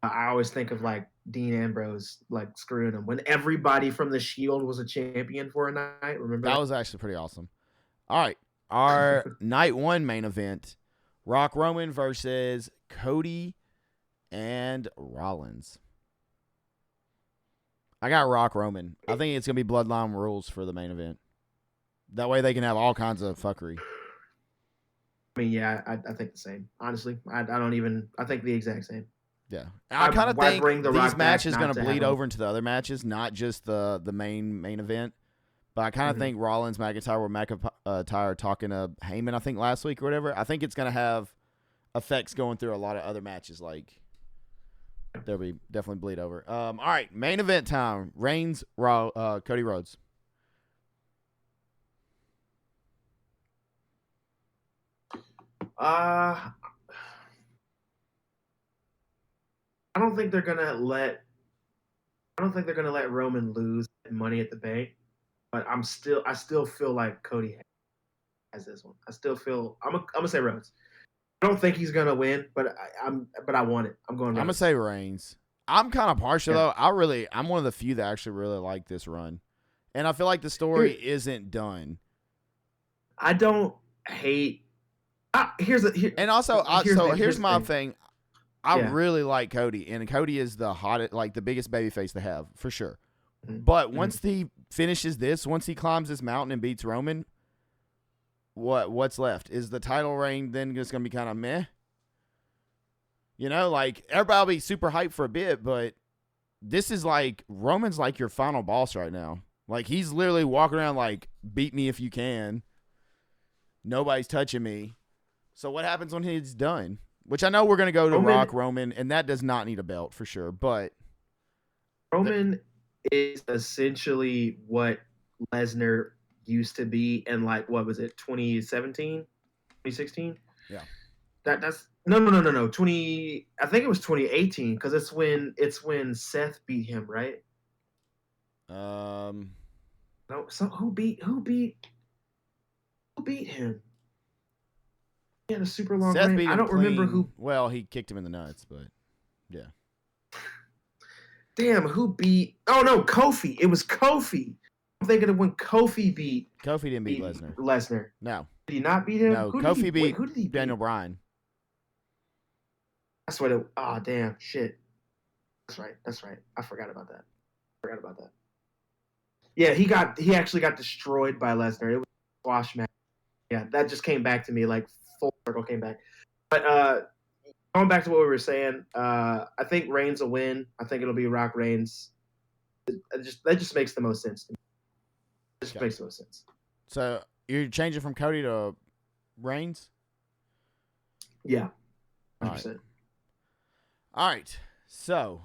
I always think of like Dean Ambrose like screwing him when everybody from the Shield was a champion for a night. Remember that was actually pretty awesome. All right, our night one main event: Rock Roman versus Cody and Rollins. I got Rock Roman. I think it's gonna be Bloodline rules for the main event. That way they can have all kinds of fuckery. I mean, yeah, I think the same. Honestly, I don't even. I think the exact same. Yeah, and I kind of think these matches going to bleed over into the other matches, not just the main event. But I kind of think Rollins, McIntyre, were McIntyre talking to Heyman, I think last week or whatever. I think it's going to have effects going through a lot of other matches. Like there'll be definitely bleed over. All right, main event time: Reigns, Cody Rhodes. I don't think they're gonna let Roman lose Money at the Bank, but I still feel like Cody has this one. I still feel I'm gonna say Rhodes. I don't think he's gonna win, but I want it. I'm going Rhodes. I'm gonna say Reigns. I'm kind of partial though. I'm one of the few that actually really like this run, and I feel like the story isn't done. I don't hate. Here's my thing. I really like Cody, and Cody is the hottest, like the biggest babyface to have for sure. But once he finishes this, once he climbs this mountain and beats Roman, what's left? Is the title reign then just gonna be kind of meh? You know, like everybody will be super hyped for a bit, but this is like Roman's like your final boss right now. Like he's literally walking around like, beat me if you can. Nobody's touching me. So what happens when he's done? Which I know we're going to go to Rock Roman, and that does not need a belt for sure. But Roman is essentially what Lesnar used to be in, like, what was it, 2017, 2016? Yeah. That's no. I think it was 2018 because it's when Seth beat him, right? No. So who beat him? He had a super long Seth reign. beat him I don't remember who. Well, he kicked him in the nuts, but yeah. Damn, who beat? Oh no, Kofi. It was Kofi. I'm thinking of when Kofi beat. Kofi didn't beat Lesnar. Lesnar. No. Did he not beat him? No. Kofi beat Daniel Bryan. That's what it. Oh damn, shit. That's right. I forgot about that. Yeah, he actually got destroyed by Lesnar. It was a squash match. Yeah, that just came back to me, like full circle came back. But going back to what we were saying, I think Reigns will win. I think it'll be Rock Reigns. That just makes the most sense to me. It just makes the most sense. So you're changing from Cody to Reigns? Yeah, 100%. All right. So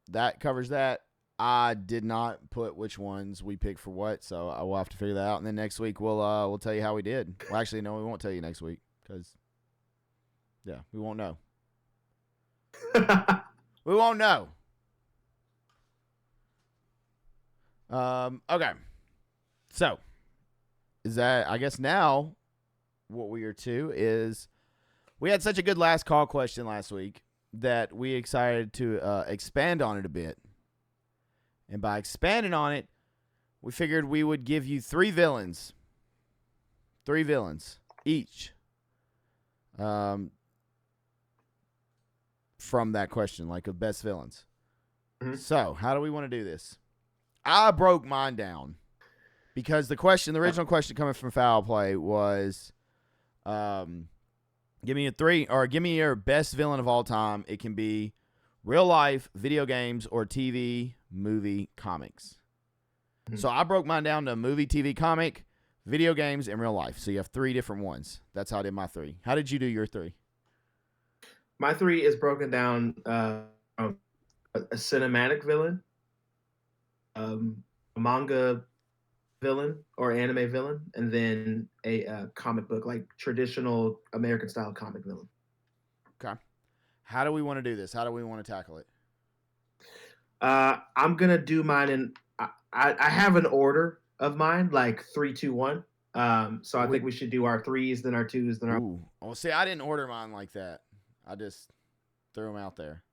that covers that. I did not put which ones we picked for what, so I will have to figure that out. And then next week we'll tell you how we did. Well, actually, no, we won't tell you next week because, yeah, we won't know. We won't know. Okay. So, is that, I guess now what we are to is we had such a good last call question last week that we decided to expand on it a bit. And by expanding on it, we figured we would give you 3 villains. 3 villains each. From that question, like of best villains. Mm-hmm. So, how do we want to do this? I broke mine down because the original question coming from Foul Play was Give me a 3, or give me your best villain of all time. It can be real life, video games, or TV, movie, comics. So I broke mine down to movie, TV, comic, video games, and real life. So you have 3 different ones. That's how I did my 3. How did you do your 3? My 3 is broken down from a cinematic villain, a manga villain or anime villain, and then a comic book, like traditional American style comic villain. Okay. How do we want to do this? How do we want to tackle it? I'm gonna do mine in. I have an order of mine, like 3, 2, 1. So I think we should do our 3s, then our 2s, then our. Ooh. Well, see, I didn't order mine like that. I just threw them out there.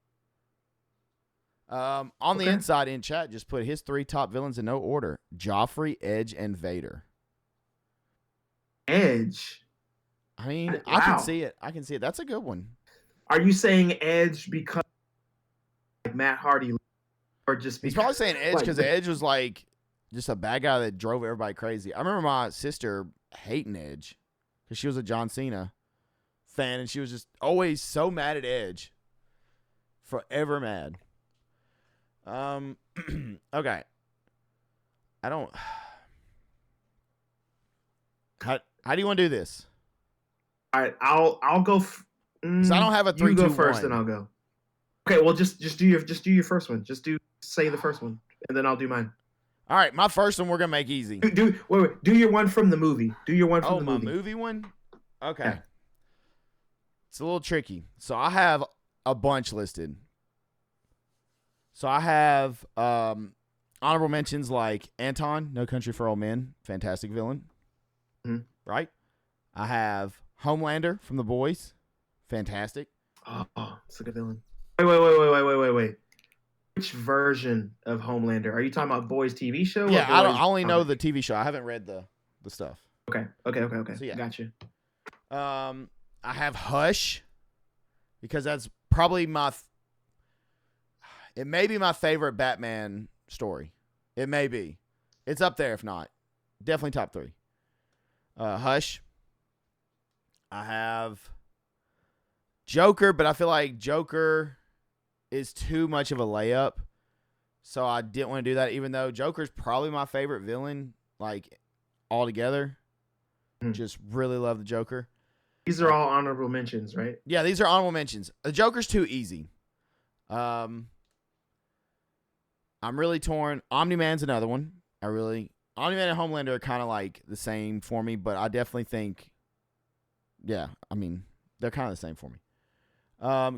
On the inside in chat, just put his 3 top villains in no order: Joffrey, Edge, and Vader. Edge. I mean, wow. I can see it. That's a good one. Are you saying Edge because like Matt Hardy, or just he's probably saying Edge because Edge was like just a bad guy that drove everybody crazy. I remember my sister hating Edge because she was a John Cena fan, and she was just always so mad at Edge. Forever mad. Okay. I don't. How do you want to do this? All right, I'll go. Because I don't have a 3, 2, 1. You go first, then I'll go. Okay, well, just do your first one. Say the first one, and then I'll do mine. All right, my first one we're gonna make easy. Do your one from the movie. Do your one from the movie. Oh, my movie one. Okay. Yeah. It's a little tricky. So I have a bunch listed. So I have honorable mentions like Anton, No Country for Old Men, fantastic villain. Mm-hmm. Right? I have Homelander from The Boys, fantastic. Oh, it's a good villain. Wait. Which version of Homelander? Are you talking about Boys TV show? Yeah, I only know the TV show. I haven't read the stuff. Okay. So, yeah. Gotcha. I have Hush because that's probably it may be my favorite Batman story. It may be. It's up there if not. Definitely top 3. Hush. I have Joker, but I feel like Joker is too much of a layup. So I didn't want to do that, even though Joker's probably my favorite villain, like, altogether. Just really love the Joker. These are all honorable mentions, right? Yeah, these are honorable mentions. The Joker's too easy. I'm really torn. Omni-Man's another one. Omni-Man and Homelander are kind of like the same for me, but I definitely think, yeah, I mean, they're kind of the same for me.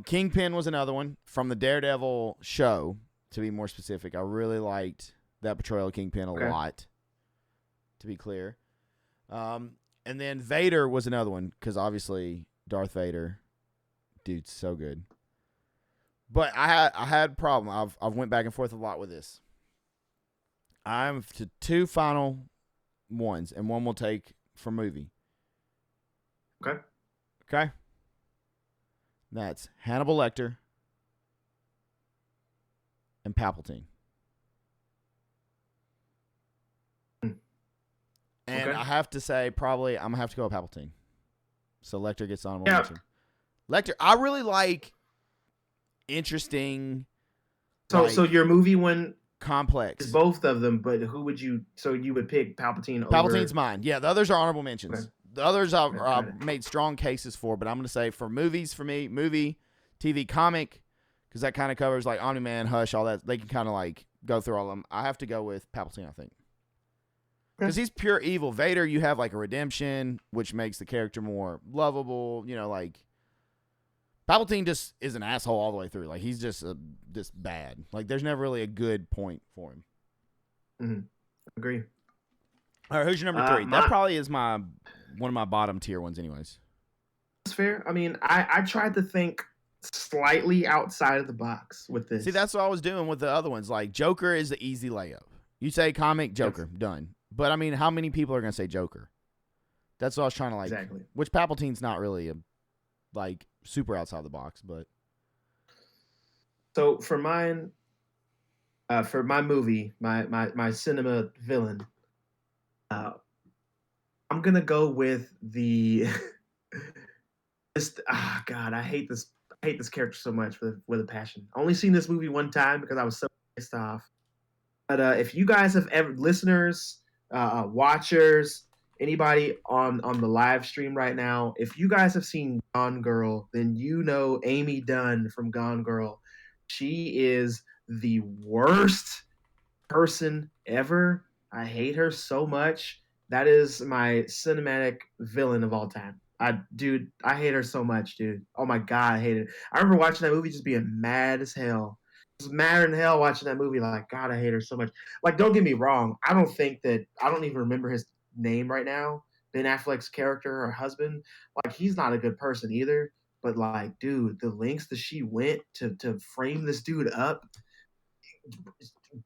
Kingpin was another one from the Daredevil show, to be more specific. I really liked that portrayal of Kingpin a lot, to be clear. And then Vader was another one, because obviously Darth Vader, dude's so good. But I had a problem. I've went back and forth a lot with this. I'm to 2 final ones, and one we'll take for movie. Okay. That's Hannibal Lecter and Palpatine. And I have to say, probably, I'm going to have to go with Palpatine. So Lecter gets honorable mention. Lecter, I really like interesting. So your movie one complex is both of them, but who would you? So you would pick Palpatine over. Palpatine's mine. Yeah, the others are honorable mentions. Okay. The others I've made strong cases for, but I'm going to say for movies, for me, movie, TV, comic, because that kind of covers like Omni-Man, Hush, all that. They can kind of like go through all of them. I have to go with Palpatine, I think. Because he's pure evil. Vader, you have like a redemption, which makes the character more lovable. You know, like Palpatine just is an asshole all the way through. Like he's just bad. Like there's never really a good point for him. Mm-hmm. Agree. All right, who's your number 3? That probably is one of my bottom tier ones, anyways. That's fair. I mean, I tried to think slightly outside of the box with this. See, that's what I was doing with the other ones. Like Joker is the easy layup. You say comic, Joker, done. But I mean, how many people are gonna say Joker? That's what I was trying to like. Exactly. Which Palpatine's not really like super outside the box, but. So for mine, for my movie, my cinema villain, I'm gonna go with the God, I hate this. I hate this character so much with a passion. Only seen this movie one time because I was so pissed off. But if you guys have ever, listeners, watchers, anybody on the live stream right now, if you guys have seen Gone Girl, then you know Amy Dunn from Gone Girl. She is the worst person ever. I hate her so much. That is my cinematic villain of all time. I hate her so much, dude. Oh my god, I hate it. I remember watching that movie just being mad as hell. Just madder than hell watching that movie. Like, God, I hate her so much. Like, don't get me wrong. I don't even remember his name right now. Ben Affleck's character, her husband, like he's not a good person either. But like, dude, the lengths that she went to frame this dude up,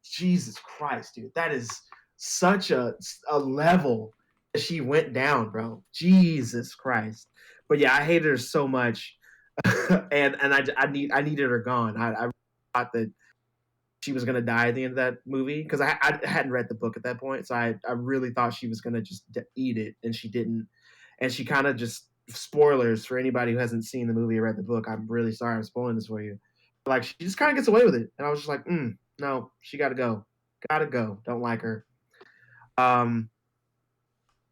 Jesus Christ, dude, that is such a level that she went down, bro. Jesus Christ. But yeah, I hated her so much, and I needed her gone. I thought that she was gonna die at the end of that movie because I hadn't read the book at that point, so I really thought she was gonna just eat it, and she didn't, and she kind of just spoilers for anybody who hasn't seen the movie or read the book. I'm really sorry I'm spoiling this for you. Like she just kind of gets away with it, and I was just like, no, she gotta go. Don't like her. Um,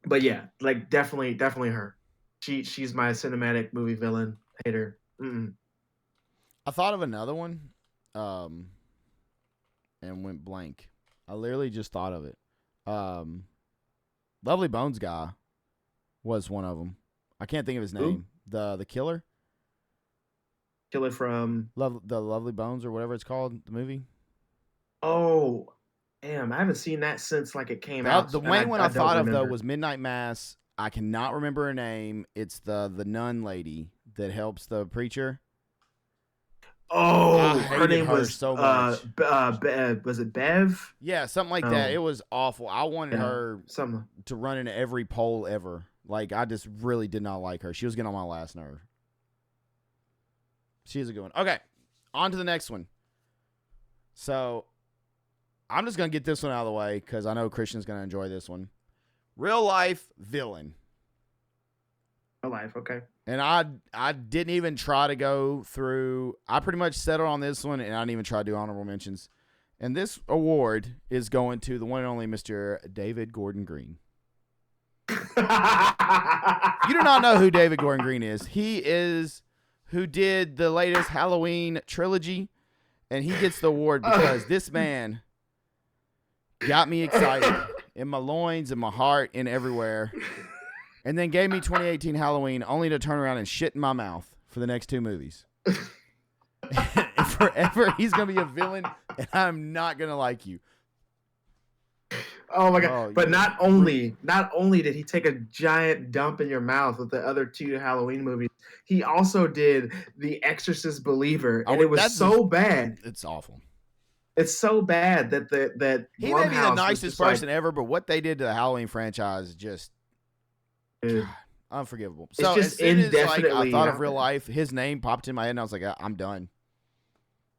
but yeah, like definitely her. She's my cinematic movie villain. Hate her. Mm-mm. I thought of another one, um, and went blank. I literally just thought of it. Um, Lovely Bones guy was one of them. I can't think of his Who? name. The killer, Killer from. the Lovely Bones or whatever it's called. The movie. Oh, damn! I haven't seen that since like it came The out, and main one I I don't thought of though remember. was Midnight Mass. I cannot remember her name. It's the nun lady that helps the preacher. I Oh, her hated name her was so much. Was it Bev? Yeah, something like that. No, It was awful. I wanted yeah, her some. to run into every poll ever. Like, I just really did not like her. She was getting on my last nerve. She's a good one. Okay, on to the next one. So, I'm just going to get this one out of the way because I know Christian's going to enjoy this one. Real life villain. Life, okay. And I didn't even try to go through. I pretty much settled on this one, and I didn't even try to do honorable mentions. And this award is going to the one and only Mr. David Gordon Green. You do not know who David Gordon Green is. He is who did the latest Halloween trilogy, and he gets the award because this man got me excited in my loins, in my heart, and everywhere. And then gave me 2018 Halloween only to turn around and shit in my mouth for the next two movies. And forever, he's going to be a villain, and I'm not going to like you. Oh my god! Oh, But not only did he take a giant dump in your mouth with the other two Halloween movies, he also did The Exorcist Believer, and it was so bad. It's awful. It's so bad that that He may be the Blumhouse was nicest just person like, ever, but what they did to the Halloween franchise is just dude, God, unforgivable. it's So just as soon as I indefinitely thought of real life, his name popped in my head, and I was like, I'm done.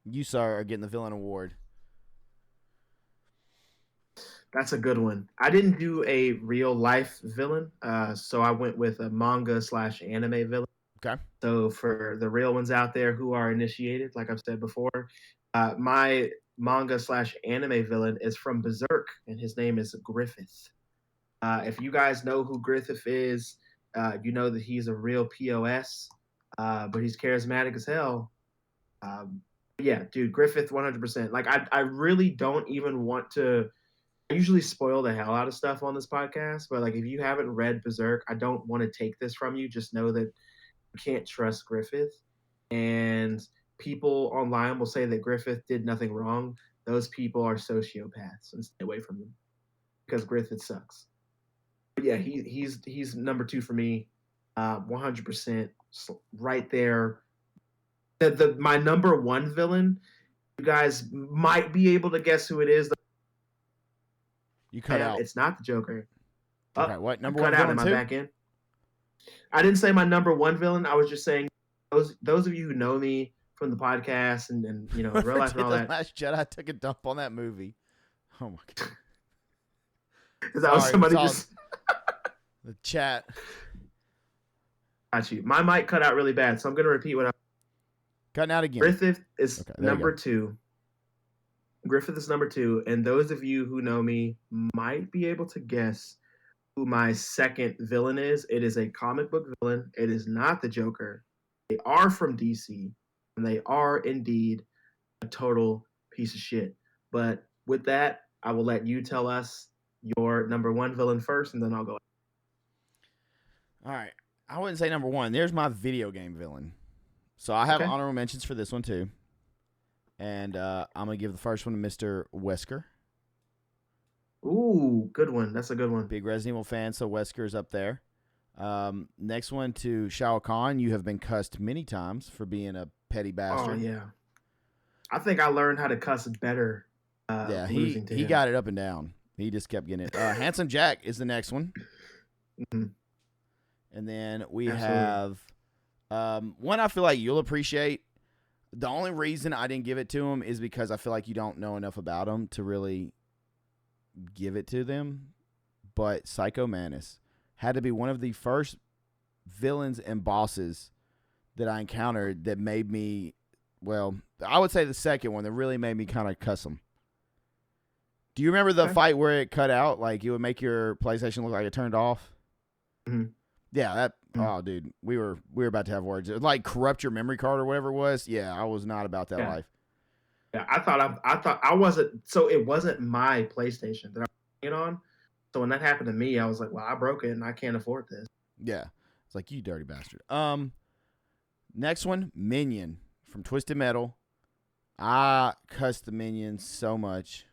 You, sir, are getting the villain award. That's a good one. I didn't do a real life villain, so I went with a manga / anime villain. Okay. So for the real ones out there who are initiated, like I've said before, my manga / anime villain is from Berserk, and his name is Griffith. If you guys know who Griffith is, you know that he's a real POS, but he's charismatic as hell. Yeah, dude, Griffith, 100%. Like, I really don't even want to. I usually spoil the hell out of stuff on this podcast, but like, if you haven't read Berserk, I don't want to take this from you. Just know that you can't trust Griffith, and people online will say that Griffith did nothing wrong. Those people are sociopaths, and stay away from them because Griffith sucks. But yeah, he's number two for me, 100% right there. My number one villain, you guys might be able to guess who it is. You cut out. It's not the Joker. Okay, what? Number cut one out. villain Am I too? back in? I didn't say my number one villain. I was just saying those of you who know me from the podcast and you know real life and all that. Last Jedi took a dump on that movie. Oh my god! Is that what somebody just? The chat. Got you. My mic cut out really bad, so I'm gonna repeat what I. Cutting out again. Griffith is Okay, there you number go. 2. Griffith is number 2, and those of you who know me might be able to guess who my second villain is. It is a comic book villain. It is not the Joker. They are from DC, and they are indeed a total piece of shit. But with that, I will let you tell us your number 1 villain first, and then I'll go. All right. I wouldn't say number 1. There's my video game villain. So I have Okay. honorable mentions for this one too. And I'm going to give the first one to Mr. Wesker. Ooh, good one. That's a good one. Big Resident Evil fan, so Wesker's up there. Next one to Shao Kahn. You have been cussed many times for being a petty bastard. Oh, yeah. I think I learned how to cuss better. Yeah, losing to he him. got it up and down. He just kept getting it. Handsome Jack is the next one. Mhm. And then we Absolutely. have one I feel like you'll appreciate. The only reason I didn't give it to him is because I feel like you don't know enough about him to really give it to them. But Psycho Manus had to be one of the first villains and bosses that I encountered that made me, well, I would say the second one that really made me kind of cuss him. Do you remember the Okay. fight where it cut out? Like it would make your PlayStation look like it turned off? Mhm. Yeah, that. Mhm. Oh, dude, we were about to have words. It would like corrupt your memory card or whatever it was. Yeah, I was not about that Yeah. life. Yeah, I thought I wasn't. So it wasn't my PlayStation that I was playing it on. So when that happened to me, I was like, "Well, I broke it, and I can't afford this." Yeah, it's like you dirty bastard. Next one, Minion from Twisted Metal. I cussed the Minion so much.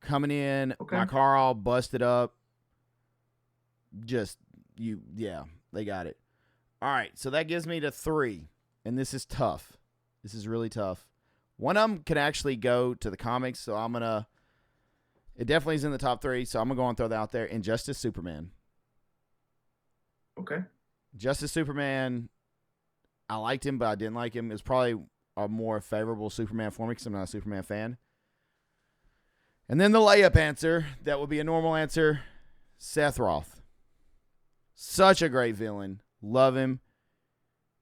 Coming in, Okay. my car all busted up. Just yeah, they got it. All right, so that gives me to 3, and this is tough. This is really tough. One of them can actually go to the comics, so I'm gonna. It definitely is in the top 3, so I'm gonna go and throw that out there. Injustice Superman. Okay. Justice Superman. I liked him, but I didn't like him. It's probably a more favorable Superman for me because I'm not a Superman fan. And then the layup answer, that would be a normal answer, Seth Roth. Such a great villain. Love him.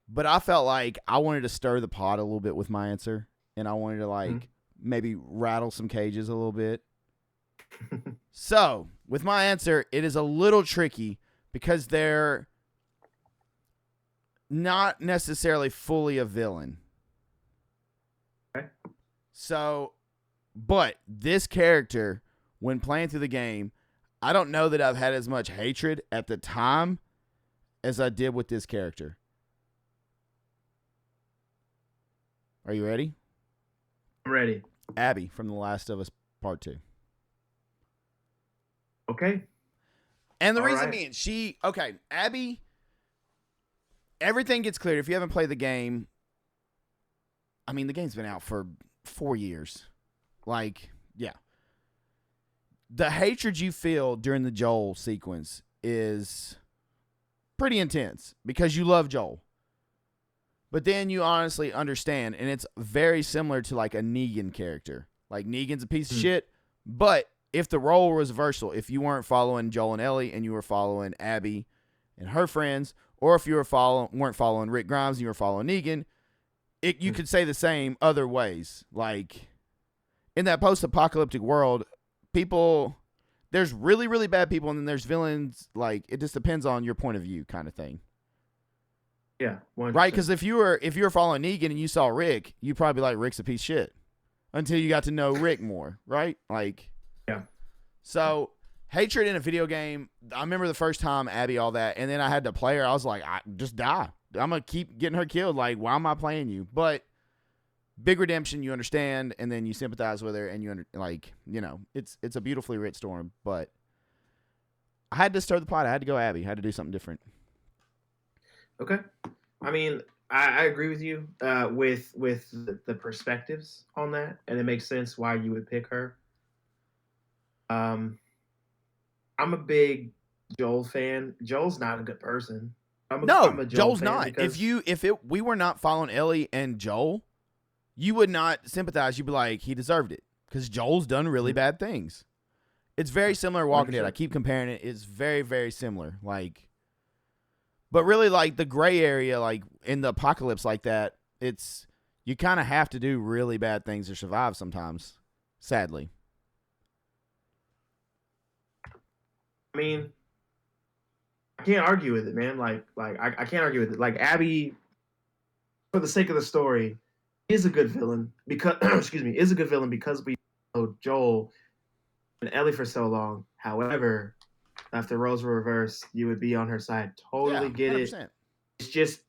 But I felt like I wanted to stir the pot a little bit with my answer. And I wanted to maybe rattle some cages a little bit. So, with my answer, it is a little tricky because they're not necessarily fully a villain. Okay. So, but this character, when playing through the game, I don't know that I've had as much hatred at the time as I did with this character. Are you ready? I'm ready. Abby from The Last of Us Part 2. Okay. And the All reason right. being, Abby, everything gets cleared. If you haven't played the game, I mean, the game's been out for 4 years. Like, yeah. The hatred you feel during the Joel sequence is pretty intense because you love Joel. But then you honestly understand, and it's very similar to like a Negan character. Like Negan's a piece of shit, but if the role was reversal, if you weren't following Joel and Ellie and you were following Abby and her friends, or if you weren't following Rick Grimes and you were following Negan, you could say the same other ways. Like in that post-apocalyptic world, there's really, really bad people, and then there's villains. Like it just depends on your point of view, kind of thing. Yeah. 100%. Right? Because if you were following Negan and you saw Rick, you'd probably be like, Rick's a piece of shit. Until you got to know Rick more, right? Like, yeah. So hatred in a video game. I remember the first time Abby all that, and then I had to play her. I was like, just die. I'm gonna keep getting her killed. Like, why am I playing you? But big redemption, you understand, and then you sympathize with her, and it's a beautifully writ story. But I had to stir the pot. I had to go Abby. I had to do something different. Okay. I mean, I agree with you with the perspectives on that, and it makes sense why you would pick her. I'm a big Joel fan. Joel's not a good person. I'm a Joel Joel's fan not. because We were not following Ellie and Joel, you would not sympathize. You'd be like, he deserved it because Joel's done really bad things. It's very similar to Walking Dead. I keep comparing it. It's very, very similar. Like, But really, like the gray area, like in the apocalypse, like that, it's you kind of have to do really bad things to survive sometimes. Sadly, I mean, I can't argue with it, man. I can't argue with it. Like Abby, for the sake of the story, is a good villain because excuse me, is a good villain because we know Joel and Ellie for so long. However, if the roles were reversed, you would be on her side. yeah, Totally get it. 100%.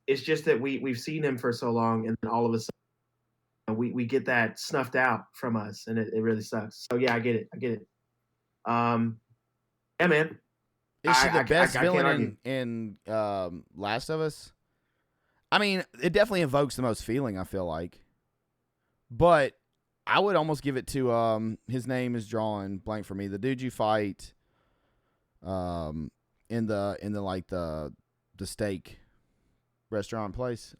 It's just that we've seen him for so long, and then all of a sudden we get that snuffed out from us, and it really sucks. So yeah, I get it. I get it. Yeah, man. Is she the best I can't argue. villain in Last of Us? I mean, it definitely evokes the most feeling. I feel like, but I would almost give it to his name is drawing blank for me. The dude you fight, in the like the steak restaurant place.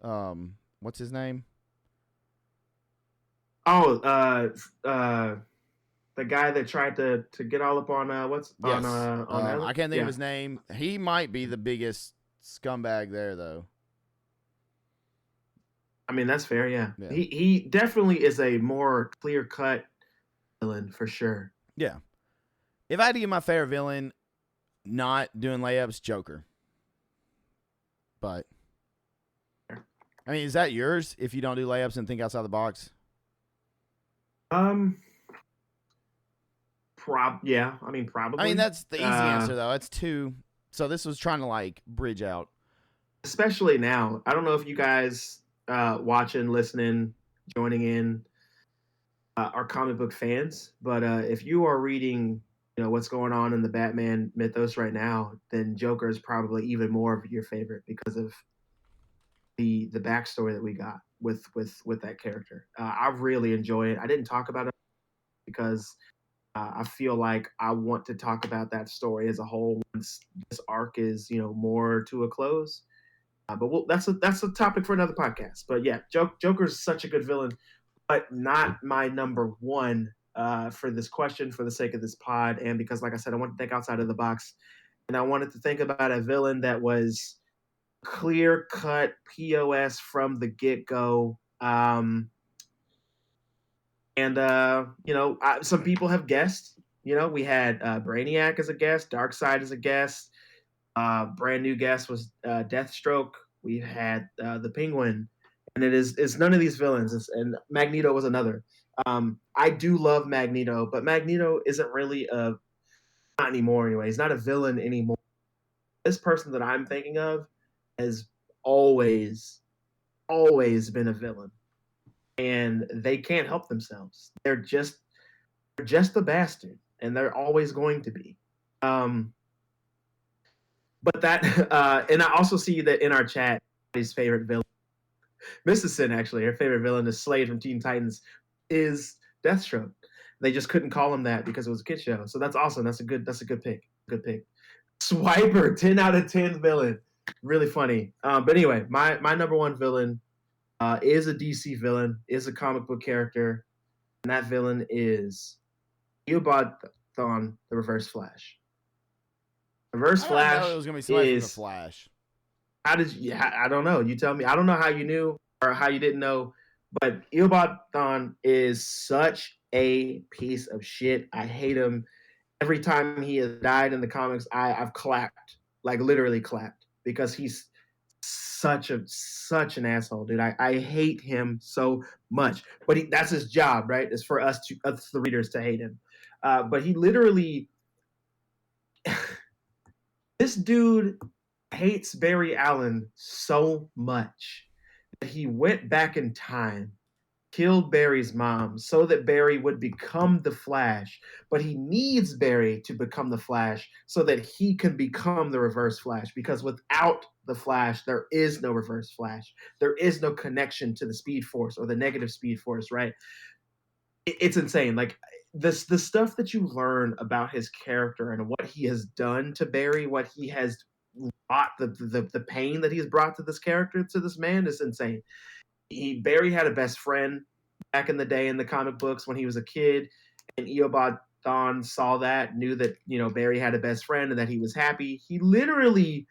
What's his name? Oh, the guy that tried to get all up on what's Yes. on Ellie? I can't think of Yeah. his name. He might be the biggest scumbag there, though. I mean, that's fair, yeah. Yeah. He definitely is a more clear-cut villain for sure. Yeah. If I had to give my favorite villain, not doing layups, Joker. But I mean, is that yours? If you don't do layups and think outside the box, Um, yeah, I mean, probably. I mean that's the easy answer though. It's two. So this was trying to like bridge out. Especially now. I don't know if you guys watching, listening, joining in are comic book fans, but if you are reading, what's going on in the Batman mythos right now, then Joker is probably even more of your favorite because of the backstory that we got with that character. I really enjoy it. I didn't talk about it because I feel like I want to talk about that story as a whole once this arc is more to a close. But that's a topic for another podcast. But yeah, Joker's such a good villain, but not my number one for this question for the sake of this pod, and because like I said, I want to think outside of the box, and I wanted to think about a villain that was clear cut POS from the get go. Some people have guessed. We had Brainiac as a guest, Darkseid as a guest. Brand new guest was Deathstroke. We had the Penguin, and it's none of these villains. And Magneto was another. I do love Magneto, but Magneto isn't really not anymore anyway. He's not a villain anymore. This person that I'm thinking of has always, always been a villain, and they can't help themselves. They're just a bastard, and they're always going to be. But that, and I also see that in our chat, his favorite villain, Mrs. Sin, actually, her favorite villain is Slade from Teen Titans, is Deathstroke. They just couldn't call him that because it was a kid show. So that's awesome. That's a good pick. Good pick. Swiper, 10 out of 10 villain. Really funny. But anyway, my number one villain is a DC villain, is a comic book character, and that villain is Eobard Thawne, the Reverse Flash. Reverse Flash know it was gonna be somebody from the is Flash. how did you? I don't know. You tell me. I don't know how you knew or how you didn't know, but Eobard Thawne is such a piece of shit. I hate him. Every time he has died in the comics, I've clapped, like literally clapped, because he's such an asshole, dude. I hate him so much, but that's his job, right? It's for us the readers to hate him. But he literally, this dude hates Barry Allen so much that he went back in time, killed Barry's mom so that Barry would become the Flash, but he needs Barry to become the Flash so that he can become the Reverse Flash, because without the Flash, there is no Reverse Flash. There is no connection to the Speed Force or the negative Speed Force, right? It's insane. Like the stuff that you learn about his character and what he has done to Barry, what he has brought, the pain that he's brought to this character, to this man, is insane. Barry had a best friend back in the day in the comic books when he was a kid, and Eobard Thawne saw that, knew that Barry had a best friend and that he was happy. He literally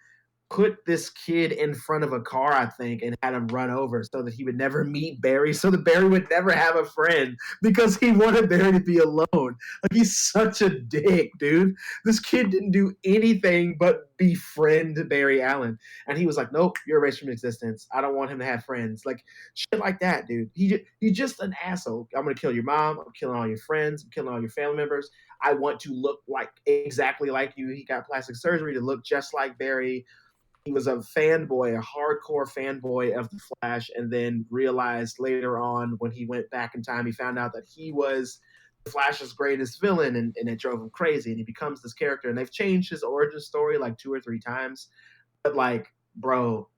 put this kid in front of a car, I think, and had him run over so that he would never meet Barry, so that Barry would never have a friend because he wanted Barry to be alone. Like, he's such a dick, dude. This kid didn't do anything but befriend Barry Allen. And he was like, nope, you're erased from existence. I don't want him to have friends. Like, shit like that, dude. He's just an asshole. I'm going to kill your mom. I'm killing all your friends. I'm killing all your family members. I want to look like exactly like you. He got plastic surgery to look just like Barry. He was a fanboy, a hardcore fanboy of the Flash, and then realized later on when he went back in time, he found out that he was the Flash's greatest villain, and it drove him crazy. And he becomes this character, and they've changed his origin story like 2 or 3 times. But like, bro,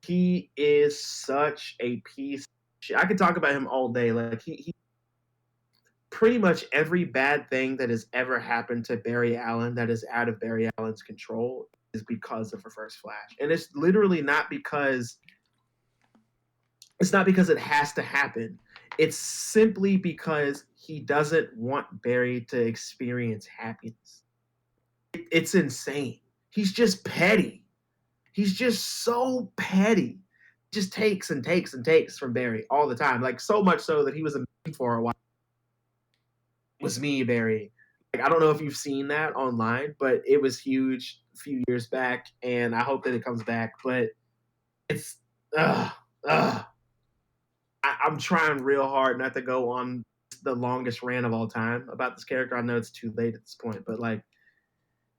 he is such a piece of shit. I could talk about him all day. Like, he pretty much every bad thing that has ever happened to Barry Allen that is out of Barry Allen's control is because of Reverse Flash. And it's literally not because it has to happen. It's simply because he doesn't want Barry to experience happiness. It's insane. He's just petty. He's just so petty. Just takes and takes and takes from Barry all the time. Like, so much so that he was a meme for a while. It was me, Barry. Like, I don't know if you've seen that online, but it was huge a few years back, and I hope that it comes back. But it's I'm trying real hard not to go on the longest rant of all time about this character. I know it's too late at this point, but like,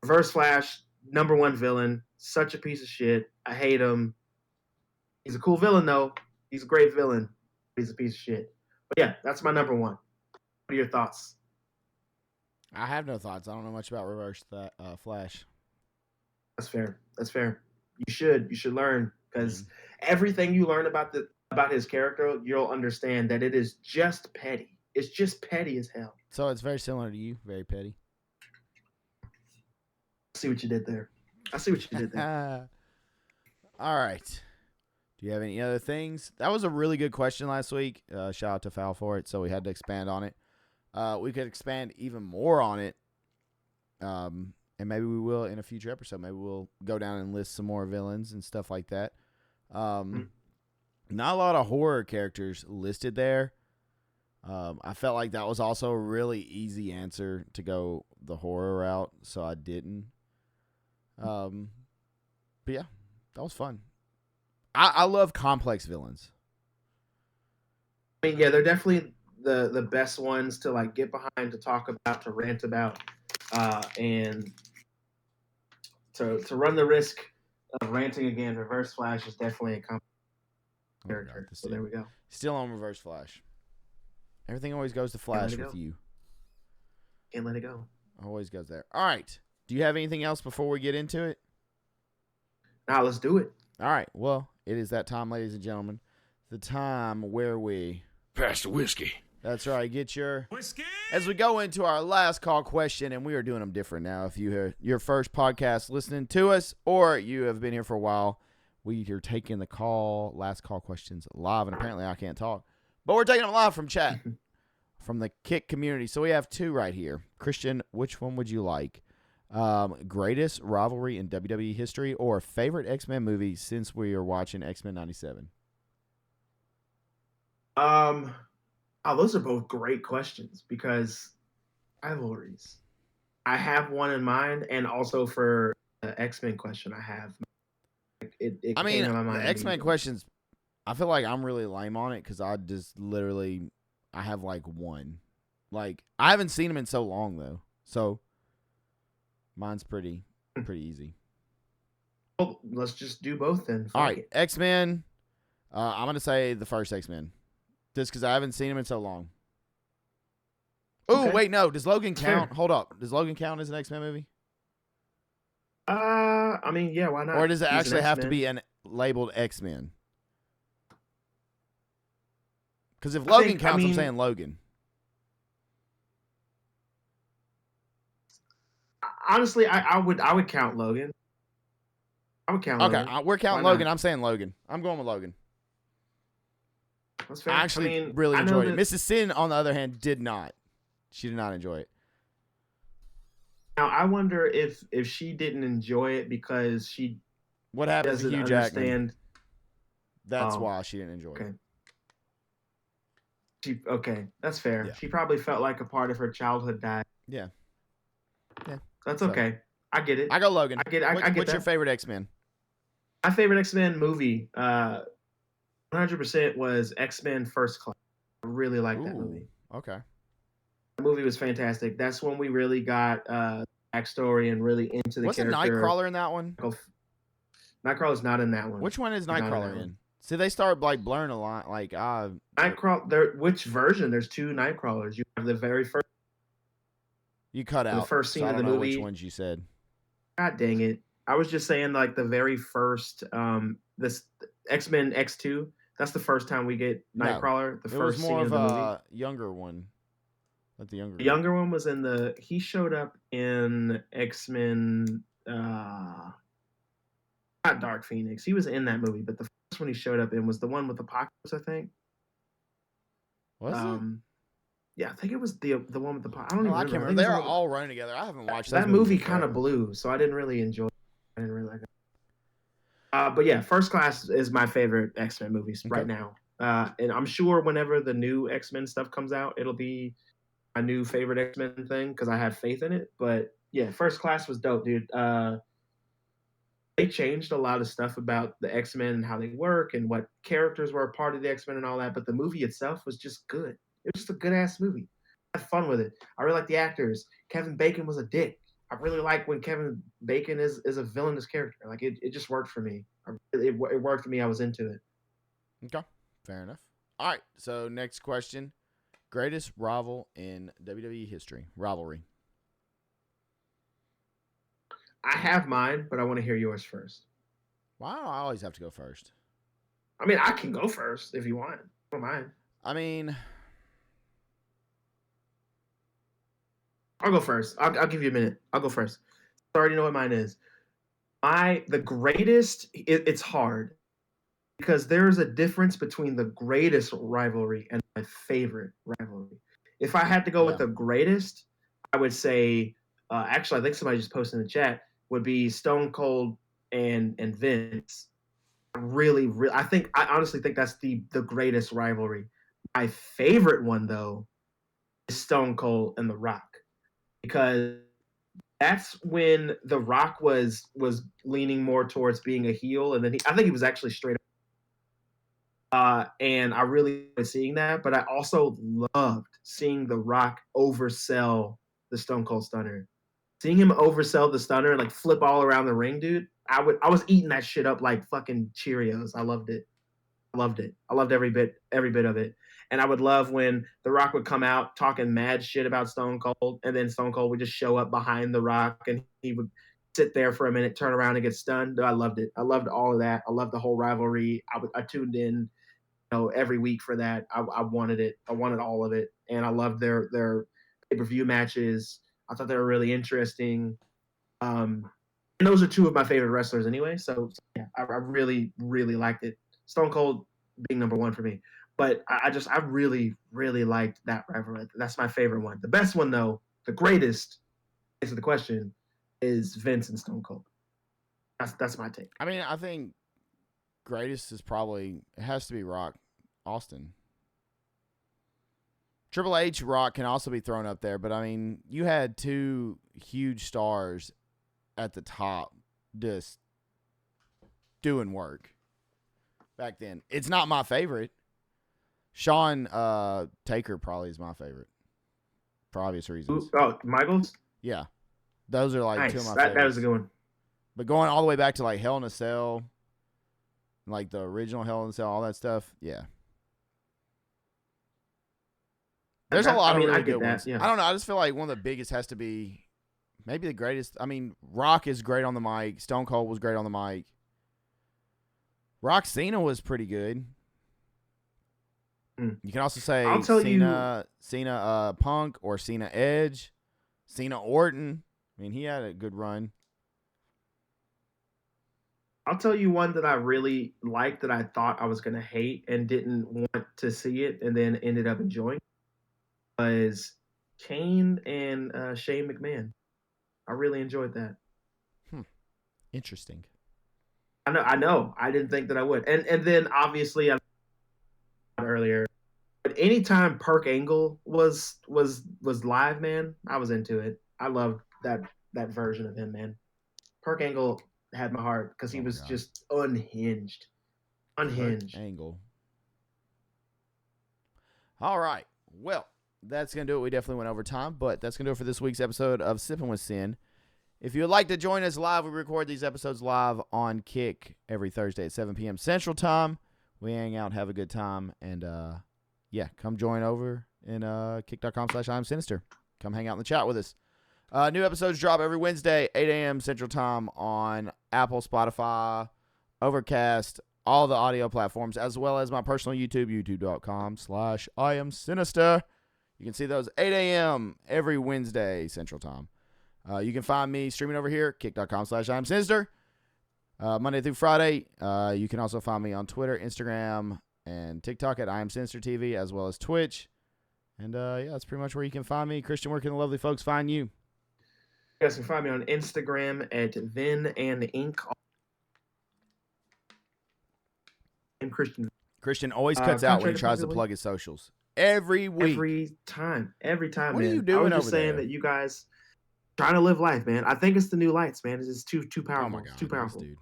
Reverse Flash, #1 villain, such a piece of shit. I hate him. He's a cool villain though. He's a great villain. He's a piece of shit. But yeah, that's my #1. What are your thoughts? I have no thoughts. I don't know much about Reverse Flash. That's fair. That's fair. You should learn, because everything you learn about his character, you'll understand that it is just petty. It's just petty as hell. So it's very similar to you, very petty. I see what you did there. All right. Do you have any other things? That was a really good question last week. Shout out to Foul for it. So we had to expand on it. We could expand even more on it. And maybe we will in a future episode. Maybe we'll go down and list some more villains and stuff like that. Not a lot of horror characters listed there. I felt like that was also a really easy answer to go the horror route, so I didn't. But yeah, that was fun. I love complex villains. I mean, yeah, they're definitely the best ones to like get behind, to talk about, to rant about, and to run the risk of ranting again. Reverse Flash is definitely a complex character. So there we go. Still on Reverse Flash. Everything always goes to Flash with you. Can't let it go. Always goes there. All right. Do you have anything else before we get into it? Now let's do it. All right. Well, it is that time, ladies and gentlemen. The time where we pass the whiskey. That's right. Get your whiskey. As we go into our last call question, and we are doing them different now. If you hear your first podcast listening to us, or you have been here for a while, we are taking the last call questions live, and apparently I can't talk. But we're taking them live from chat, from the Kick community. So we have 2 right here. Christian, which one would you like? Greatest rivalry in WWE history, or favorite X-Men movie since we are watching X-Men 97? Those are both great questions, because rivalries. I have one in mind, and also for the X-Men question, I have. It I mean, came to my mind the X-Men questions, I feel like I'm really lame on it, because I just literally, I have like one. Like, I haven't seen them in so long, though. So, mine's pretty easy. Well, let's just do both then. All right, X-Men. I'm going to say the first X-Men. Just because I haven't seen him in so long. Oh, wait, no. Does Logan count? Hold up. Does Logan count as an X-Men movie? I mean, yeah, why not? Or does it actually have to be labeled X-Men? Because if Logan counts, I'm saying Logan. Honestly, I would count Logan. I would count Logan. Okay, we're counting Logan. I'm saying Logan. I'm going with Logan. That's fair. I actually really enjoyed it. Mrs. Sin, on the other hand, did not. She did not enjoy it. Now, I wonder if she didn't enjoy it because she What happens to Doesn't Hugh Jackman? understand. That's Oh, why she didn't enjoy okay. it. Okay, that's fair. Yeah. She probably felt like a part of her childhood died. Yeah. Yeah. That's So, okay. I get it. I go Logan. I get it. I get What's your that. favorite X-Men? My favorite X-Men movie, 100% was X-Men First Class. I really liked that Ooh. movie. Okay. The movie was fantastic. That's when we really got backstory and really into the Wasn't character. Nightcrawler in that one? Nightcrawler's not in that one. Which one is He's not Nightcrawler in? See, they start like blurring a lot. Like, Nightcrawler. Which version? There's two Nightcrawlers. You have the very first. you cut out. The first scene so I of don't the know movie. which ones you said. God dang it! I was just saying like the very first. This X-Men X2. That's the first time we get Nightcrawler. No, The it was first more scene of of the movie. a younger one. Like the younger. The younger one was in the. He showed up in X-Men. Not Dark Phoenix. He was in that movie, but the first one he showed up in was the one with Apocalypse, I think. Was it? Yeah, I think it was the one with the. I don't even I remember. can't remember. They're all running together. I haven't watched that movie. Kind of blew, so I didn't really enjoy it. I didn't really like it. But yeah, First Class is my favorite X-Men movies right now. And I'm sure whenever the new X-Men stuff comes out, it'll be my new favorite X-Men thing because I have faith in it. But yeah, First Class was dope, dude. They changed a lot of stuff about the X-Men and how they work and what characters were a part of the X-Men and all that. But the movie itself was just good. It was just a good ass movie. I had fun with it. I really like the actors. Kevin Bacon was a dick. I really like when Kevin Bacon is a villainous character. Like it just worked for me. It worked for me. I was into it. Okay, fair enough. All right, so next question: greatest rival in WWE history? Rivalry. I have mine, but I want to hear yours first. Why do I always have to go first? I mean, I can go first if you want. I don't mind. I mean, I'll go first. I'll give you a minute. I'll go first. I already know what mine is. The greatest. It's hard because there's a difference between the greatest rivalry and my favorite rivalry. If I had to go with the greatest, I would say. Actually, I think somebody just posted in the chat would be Stone Cold and Vince. I honestly think that's the greatest rivalry. My favorite one though is Stone Cold and The Rock because that's when The Rock was leaning more towards being a heel, and then I think he was actually straight up. And I really was seeing that, but I also loved seeing The Rock oversell the Stone Cold Stunner. Seeing him oversell the Stunner and like flip all around the ring, dude. I was eating that shit up like fucking Cheerios. I loved it. I loved it. I loved every bit of it. And I would love when The Rock would come out talking mad shit about Stone Cold, and then Stone Cold would just show up behind The Rock, and he would sit there for a minute, turn around, and get stunned. I loved it. I loved all of that. I loved the whole rivalry. I tuned in, every week for that. I wanted it. I wanted all of it, and I loved their pay-per-view matches. I thought they were really interesting. And those are two of my favorite wrestlers anyway. So yeah, I really, really liked it. Stone Cold being number one for me. But I really, really liked that rivalry. That's my favorite one. The best one though, the greatest, answer the question, is Vince and Stone Cold. That's my take. I mean, I think greatest is probably, it has to be Rock Austin. Triple H Rock can also be thrown up there, but I mean, you had two huge stars at the top just doing work back then. It's not my favorite. Shawn Taker probably is my favorite for obvious reasons. Oh, Michaels? Yeah. Those are like nice. Two of my favorites. That was a good one. But going all the way back to like Hell in a Cell, like the original Hell in a Cell, all that stuff, yeah. There's a lot of really good ones. Yeah. I don't know. I just feel like one of the biggest has to be maybe the greatest. I mean, Rock is great on the mic. Stone Cold was great on the mic. Rock Cena was pretty good. You can also say Cena Punk or Cena Edge, Cena Orton. I mean, he had a good run. I'll tell you one that I really liked that I thought I was going to hate and didn't want to see it and then ended up enjoying was Kane and Shane McMahon. I really enjoyed that. Interesting. I know. I didn't think that I would. And then obviously I earlier, but anytime Perk Angle was live, man, I was into it. I loved that version of him, man. Perk Angle had my heart because he Oh my was God. just unhinged. Kurt Unhinged. Angle. All right. Well, that's going to do it. We definitely went over time, but that's going to do it for this week's episode of Sippin' With Sin. If you would like to join us live, we record these episodes live on Kick every Thursday at 7 p.m. Central Time. We hang out, have a good time, and yeah, come join over in kick.com/IamSinister. Come hang out in the chat with us. New episodes drop every Wednesday, 8 a.m. Central Time on Apple, Spotify, Overcast, all the audio platforms, as well as my personal YouTube, youtube.com/IamSinister. You can see those 8 a.m. every Wednesday Central Time. You can find me streaming over here, kick.com/IamSinister. Monday through Friday. You can also find me on Twitter, Instagram, and TikTok at IamSinister TV, as well as Twitch. And yeah, that's pretty much where you can find me. Christian, where can the lovely folks find you? You guys can find me on Instagram at Vin and Inc. I'm Christian. Christian always cuts out when he tries to plug his socials. Every week. Every time, what man. are you doing I was just over saying there? that you guys trying to live life, man. I think it's the new lights, man. It's just too powerful. Oh my God, it's too powerful. dude.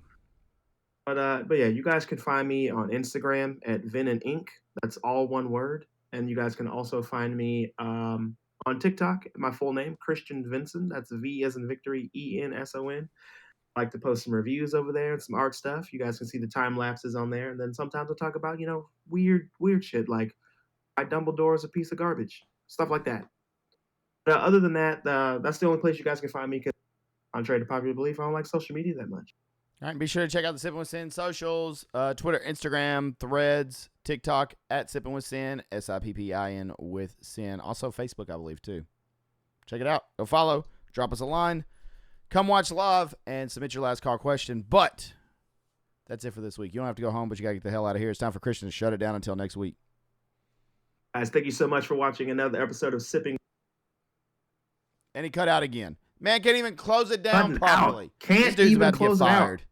But yeah, you guys can find me on Instagram at Vin and Inc. That's all one word. And you guys can also find me on TikTok. My full name, Christian Vinson. That's V as in victory, ENSON. I like to post some reviews over there and some art stuff. You guys can see the time lapses on there. And then sometimes I'll talk about, weird shit like why Dumbledore is a piece of garbage, stuff like that. But other than that, that's the only place you guys can find me because, contrary to popular belief, I don't like social media that much. All right, be sure to check out the Sippin' With Sin socials, Twitter, Instagram, Threads, TikTok at Sippin' With Sin, SIPPIN with Sin. Also Facebook, I believe, too. Check it out. Go follow. Drop us a line. Come watch live and submit your last call question. But that's it for this week. You don't have to go home, but you got to get the hell out of here. It's time for Christian to shut it down until next week. Guys, thank you so much for watching another episode of Sipping. And he cut out again. Man can't even close it down properly. Can't this dude's even about close to get it fired. out.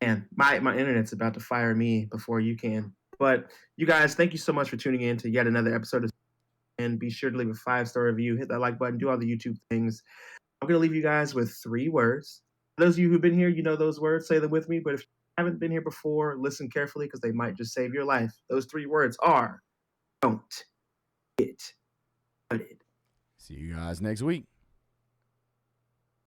Man, my internet's about to fire me before you can. But you guys, thank you so much for tuning in to yet another episode of. And be sure to leave a 5-star review, hit that like button, do all the YouTube things. I'm going to leave you guys with 3 words. For those of you who've been here, you know those words. Say them with me. But if you haven't been here before, listen carefully because they might just save your life. Those 3 words are don't get gutted. See you guys next week.